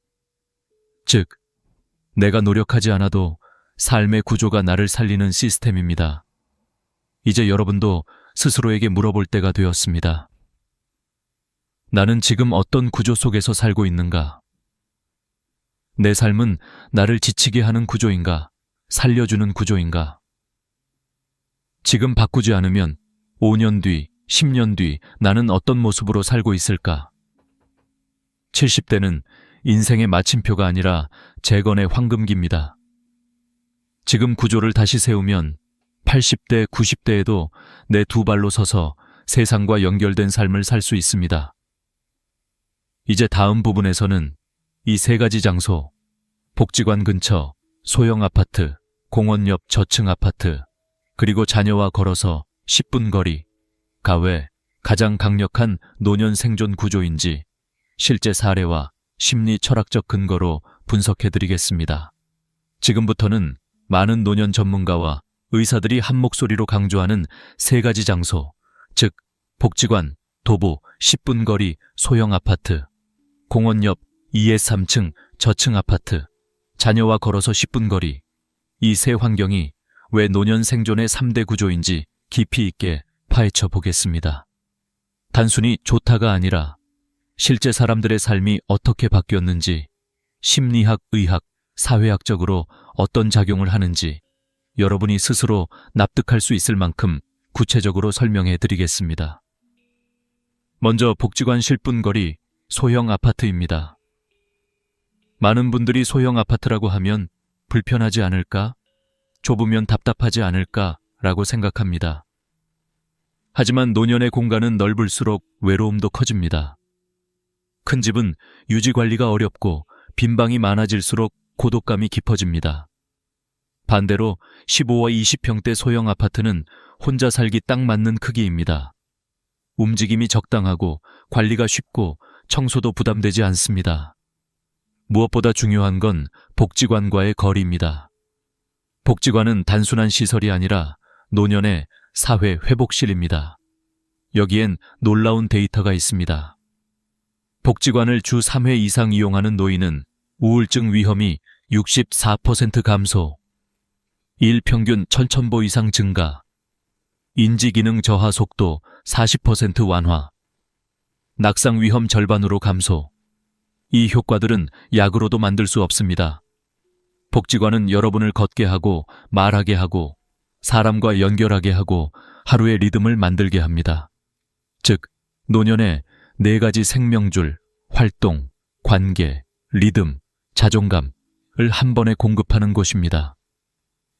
즉, 내가 노력하지 않아도 삶의 구조가 나를 살리는 시스템입니다. 이제 여러분도 스스로에게 물어볼 때가 되었습니다. 나는 지금 어떤 구조 속에서 살고 있는가? 내 삶은 나를 지치게 하는 구조인가? 살려주는 구조인가? 지금 바꾸지 않으면 5년 뒤, 10년 뒤 나는 어떤 모습으로 살고 있을까? 70대는 인생의 마침표가 아니라 재건의 황금기입니다. 지금 구조를 다시 세우면 80대, 90대에도 내 두 발로 서서 세상과 연결된 삶을 살 수 있습니다. 이제 다음 부분에서는 이 세 가지 장소, 복지관 근처, 소형 아파트, 공원 옆 저층 아파트, 그리고 자녀와 걸어서 10분 거리, 가외, 가장 강력한 노년 생존 구조인지 실제 사례와 심리 철학적 근거로 분석해드리겠습니다. 지금부터는 많은 노년 전문가와 의사들이 한 목소리로 강조하는 세 가지 장소, 즉 복지관, 도보, 10분 거리 소형 아파트, 공원 옆 2에서 3층 저층 아파트, 자녀와 걸어서 10분 거리, 이 세 환경이 왜 노년 생존의 3대 구조인지 깊이 있게 파헤쳐 보겠습니다. 단순히 좋다가 아니라 실제 사람들의 삶이 어떻게 바뀌었는지, 심리학, 의학, 사회학적으로 어떤 작용을 하는지 여러분이 스스로 납득할 수 있을 만큼 구체적으로 설명해 드리겠습니다. 먼저 복지관 10분 거리 소형 아파트입니다. 많은 분들이 소형 아파트라고 하면 불편하지 않을까? 좁으면 답답하지 않을까? 라고 생각합니다. 하지만 노년의 공간은 넓을수록 외로움도 커집니다. 큰 집은 유지 관리가 어렵고 빈 방이 많아질수록 고독감이 깊어집니다. 반대로 15와 20평대 소형 아파트는 혼자 살기 딱 맞는 크기입니다. 움직임이 적당하고 관리가 쉽고 청소도 부담되지 않습니다. 무엇보다 중요한 건 복지관과의 거리입니다. 복지관은 단순한 시설이 아니라 노년의 사회 회복실입니다. 여기엔 놀라운 데이터가 있습니다. 복지관을 주 3회 이상 이용하는 노인은 우울증 위험이 64% 감소, 일 평균 천천보 이상 증가, 인지기능 저하 속도 40% 완화, 낙상 위험 절반으로 감소. 이 효과들은 약으로도 만들 수 없습니다. 복지관은 여러분을 걷게 하고 말하게 하고 사람과 연결하게 하고 하루의 리듬을 만들게 합니다. 즉, 노년의 4가지 생명줄, 활동, 관계, 리듬, 자존감을 한 번에 공급하는 곳입니다.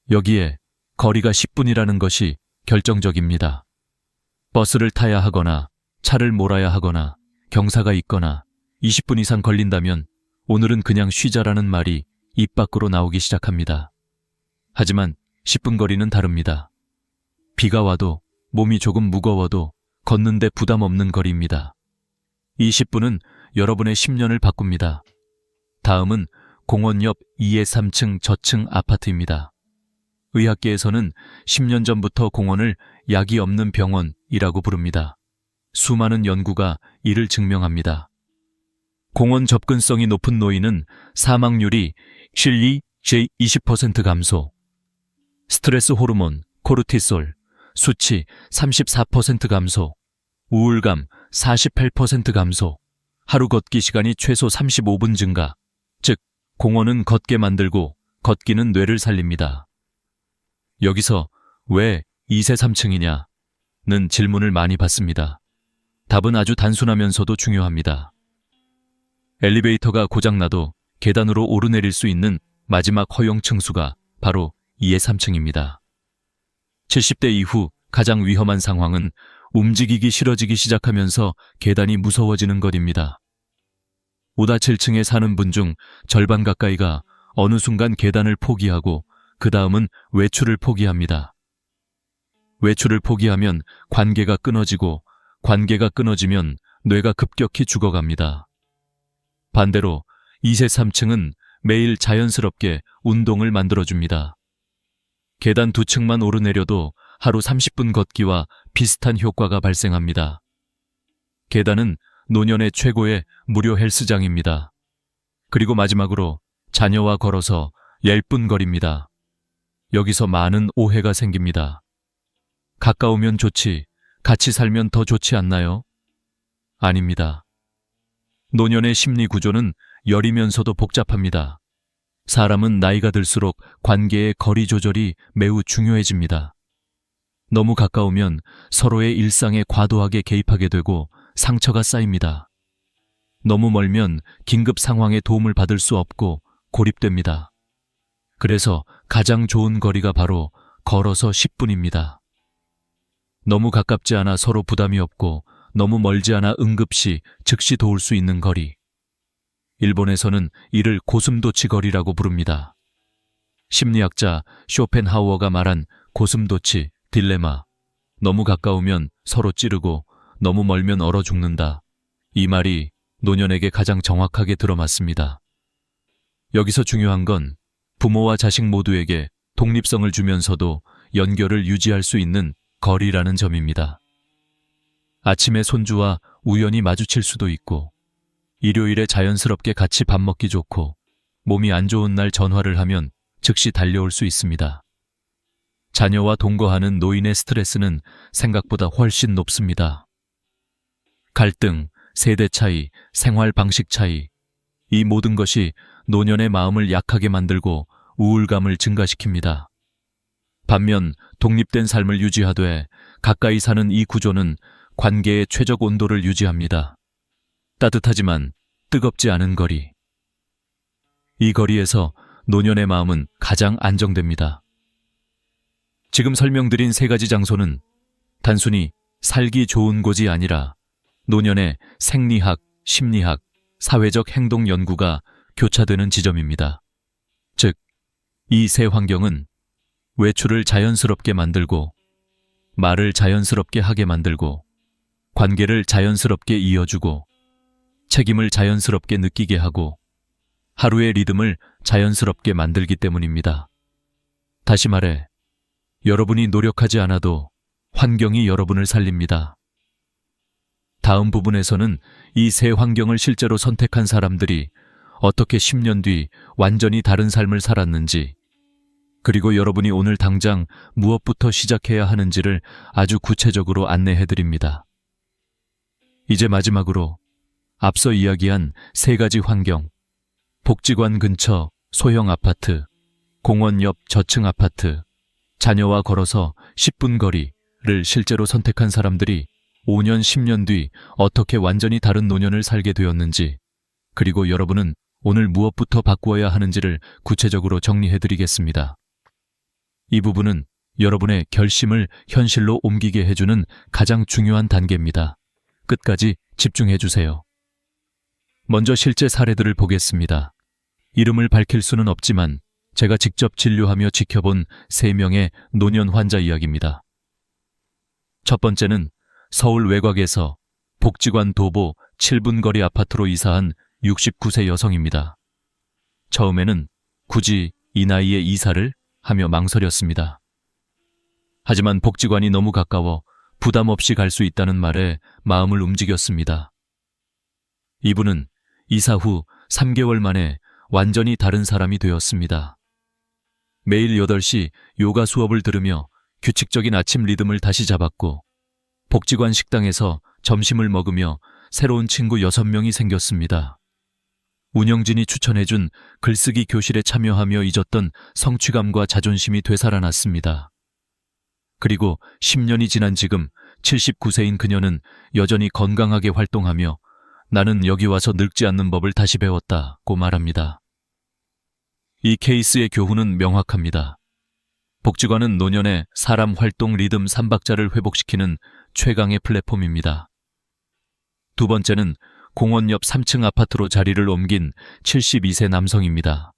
여기에 거리가 10분이라는 것이 결정적입니다. 버스를 타야 하거나 차를 몰아야 하거나 경사가 있거나 20분 이상 걸린다면 오늘은 그냥 쉬자라는 말이 입 밖으로 나오기 시작합니다. 하지만 10분 거리는 다릅니다. 비가 와도 몸이 조금 무거워도 걷는데 부담 없는 거리입니다. 이 10분은 여러분의 10년을 바꿉니다. 다음은 공원 옆 2에서 3층 저층 아파트입니다. 의학계에서는 10년 전부터 공원을 약이 없는 병원이라고 부릅니다. 수많은 연구가 이를 증명합니다. 공원 접근성이 높은 노인은 사망률이 실리 제20% 감소, 스트레스 호르몬, 코르티솔, 수치 34% 감소, 우울감 48% 감소, 하루 걷기 시간이 최소 35분 증가, 즉 공원은 걷게 만들고 걷기는 뇌를 살립니다. 여기서 왜 2세 3층이냐는 질문을 많이 받습니다. 답은 아주 단순하면서도 중요합니다. 엘리베이터가 고장나도 계단으로 오르내릴 수 있는 마지막 허용 층수가 바로 2의 3층입니다. 70대 이후 가장 위험한 상황은 움직이기 싫어지기 시작하면서 계단이 무서워지는 것입니다. 5다 7층에 사는 분 중 절반 가까이가 어느 순간 계단을 포기하고 그 다음은 외출을 포기합니다. 외출을 포기하면 관계가 끊어지고 관계가 끊어지면 뇌가 급격히 죽어갑니다. 반대로 2세 3층은 매일 자연스럽게 운동을 만들어줍니다. 계단 2층만 오르내려도 하루 30분 걷기와 비슷한 효과가 발생합니다. 계단은 노년의 최고의 무료 헬스장입니다. 그리고 마지막으로 자녀와 걸어서 10분 거리입니다. 여기서 많은 오해가 생깁니다. 가까우면 좋지, 같이 살면 더 좋지 않나요? 아닙니다. 노년의 심리 구조는 여리면서도 복잡합니다. 사람은 나이가 들수록 관계의 거리 조절이 매우 중요해집니다. 너무 가까우면 서로의 일상에 과도하게 개입하게 되고 상처가 쌓입니다. 너무 멀면 긴급 상황에 도움을 받을 수 없고 고립됩니다. 그래서 가장 좋은 거리가 바로 걸어서 10분입니다. 너무 가깝지 않아 서로 부담이 없고 너무 멀지 않아 응급시 즉시 도울 수 있는 거리. 일본에서는 이를 고슴도치 거리라고 부릅니다. 심리학자 쇼펜하우어가 말한 고슴도치 딜레마. 너무 가까우면 서로 찌르고 너무 멀면 얼어 죽는다. 이 말이 노년에게 가장 정확하게 들어맞습니다. 여기서 중요한 건 부모와 자식 모두에게 독립성을 주면서도 연결을 유지할 수 있는 거리라는 점입니다. 아침에 손주와 우연히 마주칠 수도 있고, 일요일에 자연스럽게 같이 밥 먹기 좋고, 몸이 안 좋은 날 전화를 하면 즉시 달려올 수 있습니다. 자녀와 동거하는 노인의 스트레스는 생각보다 훨씬 높습니다. 갈등, 세대 차이, 생활 방식 차이, 이 모든 것이 노년의 마음을 약하게 만들고 우울감을 증가시킵니다. 반면 독립된 삶을 유지하되 가까이 사는 이 구조는 관계의 최적 온도를 유지합니다. 따뜻하지만 뜨겁지 않은 거리. 이 거리에서 노년의 마음은 가장 안정됩니다. 지금 설명드린 세 가지 장소는 단순히 살기 좋은 곳이 아니라 노년의 생리학, 심리학, 사회적 행동 연구가 교차되는 지점입니다. 즉, 이 세 환경은 외출을 자연스럽게 만들고, 말을 자연스럽게 하게 만들고, 관계를 자연스럽게 이어주고, 책임을 자연스럽게 느끼게 하고, 하루의 리듬을 자연스럽게 만들기 때문입니다. 다시 말해, 여러분이 노력하지 않아도 환경이 여러분을 살립니다. 다음 부분에서는 이 세 환경을 실제로 선택한 사람들이 어떻게 10년 뒤 완전히 다른 삶을 살았는지, 그리고 여러분이 오늘 당장 무엇부터 시작해야 하는지를 아주 구체적으로 안내해드립니다. 이제 마지막으로 앞서 이야기한 세 가지 환경, 복지관 근처 소형 아파트, 공원 옆 저층 아파트, 자녀와 걸어서 10분 거리를 실제로 선택한 사람들이 5년, 10년 뒤 어떻게 완전히 다른 노년을 살게 되었는지, 그리고 여러분은 오늘 무엇부터 바꾸어야 하는지를 구체적으로 정리해드리겠습니다. 이 부분은 여러분의 결심을 현실로 옮기게 해주는 가장 중요한 단계입니다. 끝까지 집중해주세요. 먼저 실제 사례들을 보겠습니다. 이름을 밝힐 수는 없지만 제가 직접 진료하며 지켜본 3명의 노년 환자 이야기입니다. 첫 번째는 서울 외곽에서 복지관 도보 7분 거리 아파트로 이사한 69세 여성입니다. 처음에는 굳이 이 나이에 이사를 하며 망설였습니다. 하지만 복지관이 너무 가까워 부담 없이 갈 수 있다는 말에 마음을 움직였습니다. 이분은 이사 후 3개월 만에 완전히 다른 사람이 되었습니다. 매일 8시 요가 수업을 들으며 규칙적인 아침 리듬을 다시 잡았고, 복지관 식당에서 점심을 먹으며 새로운 친구 6명이 생겼습니다. 운영진이 추천해준 글쓰기 교실에 참여하며 잊었던 성취감과 자존심이 되살아났습니다. 그리고 10년이 지난 지금 79세인 그녀는 여전히 건강하게 활동하며 나는 여기 와서 늙지 않는 법을 다시 배웠다고 말합니다. 이 케이스의 교훈은 명확합니다. 복지관은 노년의 사람 활동 리듬 3박자를 회복시키는 최강의 플랫폼입니다. 두 번째는 공원 옆 3층 아파트로 자리를 옮긴 72세 남성입니다.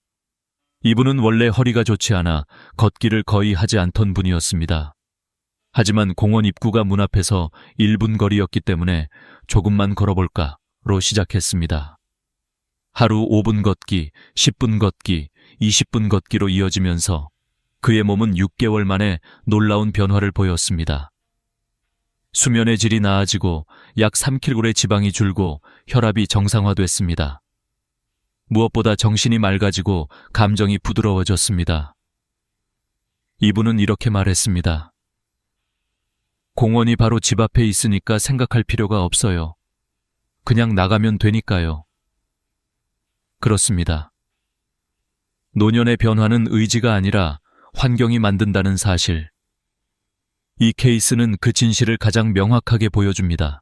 이분은 원래 허리가 좋지 않아 걷기를 거의 하지 않던 분이었습니다. 하지만 공원 입구가 문 앞에서 1분 거리였기 때문에 조금만 걸어볼까로 시작했습니다. 하루 5분 걷기, 10분 걷기, 20분 걷기로 이어지면서 그의 몸은 6개월 만에 놀라운 변화를 보였습니다. 수면의 질이 나아지고 약 3kg의 지방이 줄고 혈압이 정상화됐습니다. 무엇보다 정신이 맑아지고 감정이 부드러워졌습니다. 이분은 이렇게 말했습니다. 공원이 바로 집 앞에 있으니까 생각할 필요가 없어요. 그냥 나가면 되니까요. 그렇습니다. 노년의 변화는 의지가 아니라 환경이 만든다는 사실. 이 케이스는 그 진실을 가장 명확하게 보여줍니다.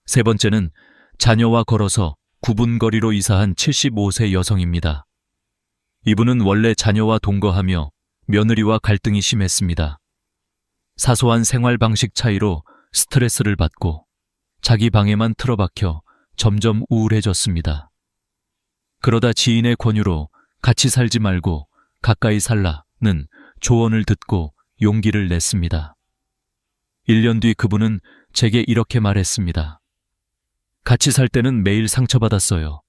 세 번째는 자녀와 걸어서 9분 거리로 이사한 75세 여성입니다. 이분은 원래 자녀와 동거하며 며느리와 갈등이 심했습니다. 사소한 생활 방식 차이로 스트레스를 받고 자기 방에만 틀어박혀 점점 우울해졌습니다. 그러다 지인의 권유로 같이 살지 말고 가까이 살라는 조언을 듣고 용기를 냈습니다. 1년 뒤 그분은 제게 이렇게 말했습니다. 같이 살 때는 매일 상처받았어요.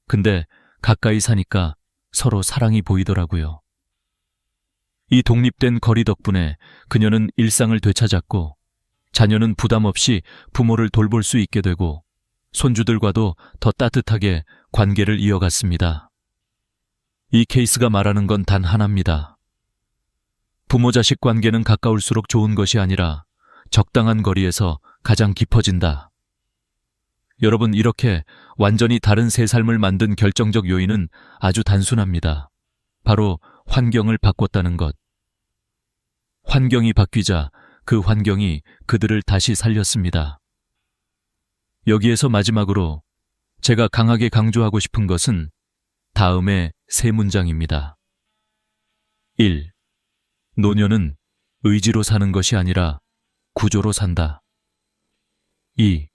근데 가까이 사니까 서로 사랑이 보이더라고요. 이 독립된 거리 덕분에 그녀는 일상을 되찾았고 자녀는 부담 없이 부모를 돌볼 수 있게 되고 손주들과도 더 따뜻하게 관계를 이어갔습니다. 이 케이스가 말하는 건 단 하나입니다. 부모-자식 관계는 가까울수록 좋은 것이 아니라 적당한 거리에서 가장 깊어진다. 여러분, 이렇게 완전히 다른 새 삶을 만든 결정적 요인은 아주 단순합니다. 바로 환경을 바꿨다는 것. 환경이 바뀌자 그 환경이 그들을 다시 살렸습니다. 여기에서 마지막으로 제가 강하게 강조하고 싶은 것은 다음의 세 문장입니다. 1. 노년은 의지로 사는 것이 아니라 구조로 산다. 2.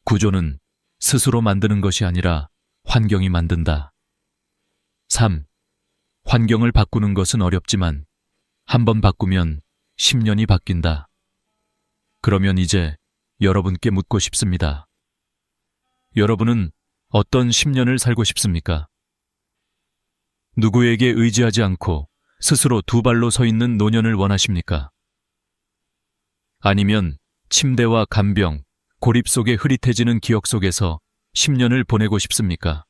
구조는 스스로 만드는 것이 아니라 환경이 만든다. 3. 환경을 바꾸는 것은 어렵지만 한번 바꾸면 10년이 바뀐다. 그러면 이제 여러분께 묻고 싶습니다. 여러분은 어떤 10년을 살고 싶습니까? 누구에게 의지하지 않고 스스로 두 발로 서 있는 노년을 원하십니까? 아니면 침대와 간병, 고립 속에 흐릿해지는 기억 속에서 10년을 보내고 싶습니까?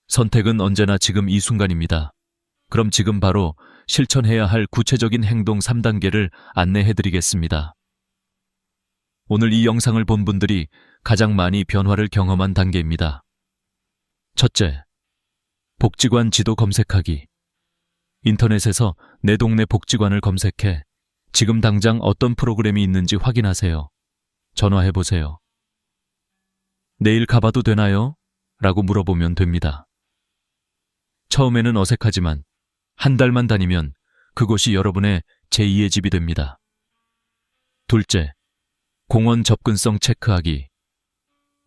선택은 언제나 지금 이 순간입니다. 그럼 지금 바로 실천해야 할 구체적인 행동 3단계를 안내해드리겠습니다. 오늘 이 영상을 본 분들이 가장 많이 변화를 경험한 단계입니다. 첫째, 복지관 지도 검색하기. 인터넷에서 내 동네 복지관을 검색해 지금 당장 어떤 프로그램이 있는지 확인하세요. 전화해보세요. 내일 가봐도 되나요? 라고 물어보면 됩니다. 처음에는 어색하지만 한 달만 다니면 그곳이 여러분의 제2의 집이 됩니다. 둘째, 공원 접근성 체크하기.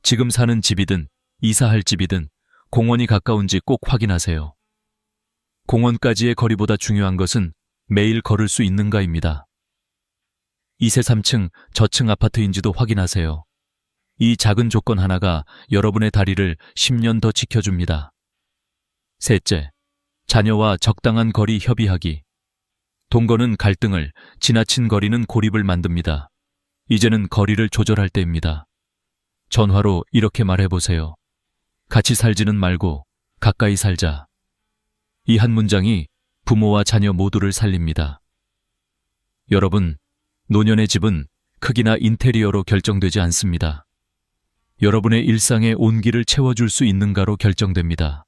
지금 사는 집이든 이사할 집이든 공원이 가까운지 꼭 확인하세요. 공원까지의 거리보다 중요한 것은 매일 걸을 수 있는가입니다. 2세 3층 저층 아파트인지도 확인하세요. 이 작은 조건 하나가 여러분의 다리를 10년 더 지켜줍니다. 셋째, 자녀와 적당한 거리 협의하기. 동거는 갈등을, 지나친 거리는 고립을 만듭니다. 이제는 거리를 조절할 때입니다. 전화로 이렇게 말해보세요. 같이 살지는 말고 가까이 살자. 이 한 문장이 부모와 자녀 모두를 살립니다. 여러분, 노년의 집은 크기나 인테리어로 결정되지 않습니다. 여러분의 일상의 온기를 채워줄 수 있는가로 결정됩니다.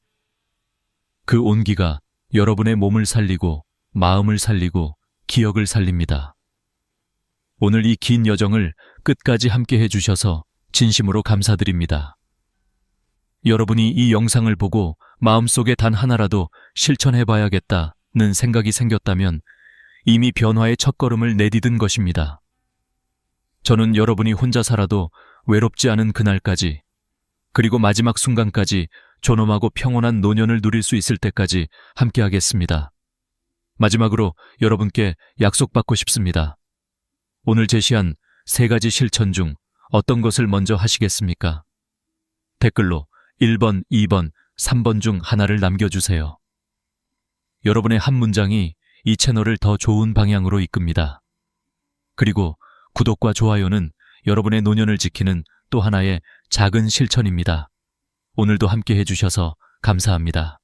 그 온기가 여러분의 몸을 살리고 마음을 살리고 기억을 살립니다. 오늘 이 긴 여정을 끝까지 함께 해주셔서 진심으로 감사드립니다. 여러분이 이 영상을 보고 마음속에 단 하나라도 실천해봐야겠다는 생각이 생겼다면 이미 변화의 첫걸음을 내디딘 것입니다. 저는 여러분이 혼자 살아도 외롭지 않은 그날까지, 그리고 마지막 순간까지 존엄하고 평온한 노년을 누릴 수 있을 때까지 함께하겠습니다. 마지막으로 여러분께 약속받고 싶습니다. 오늘 제시한 3가지 실천 중 어떤 것을 먼저 하시겠습니까? 댓글로 1번, 2번, 3번 중 하나를 남겨주세요. 여러분의 한 문장이 이 채널을 더 좋은 방향으로 이끕니다. 그리고 구독과 좋아요는 여러분의 노년을 지키는 또 하나의 작은 실천입니다. 오늘도 함께 해주셔서 감사합니다.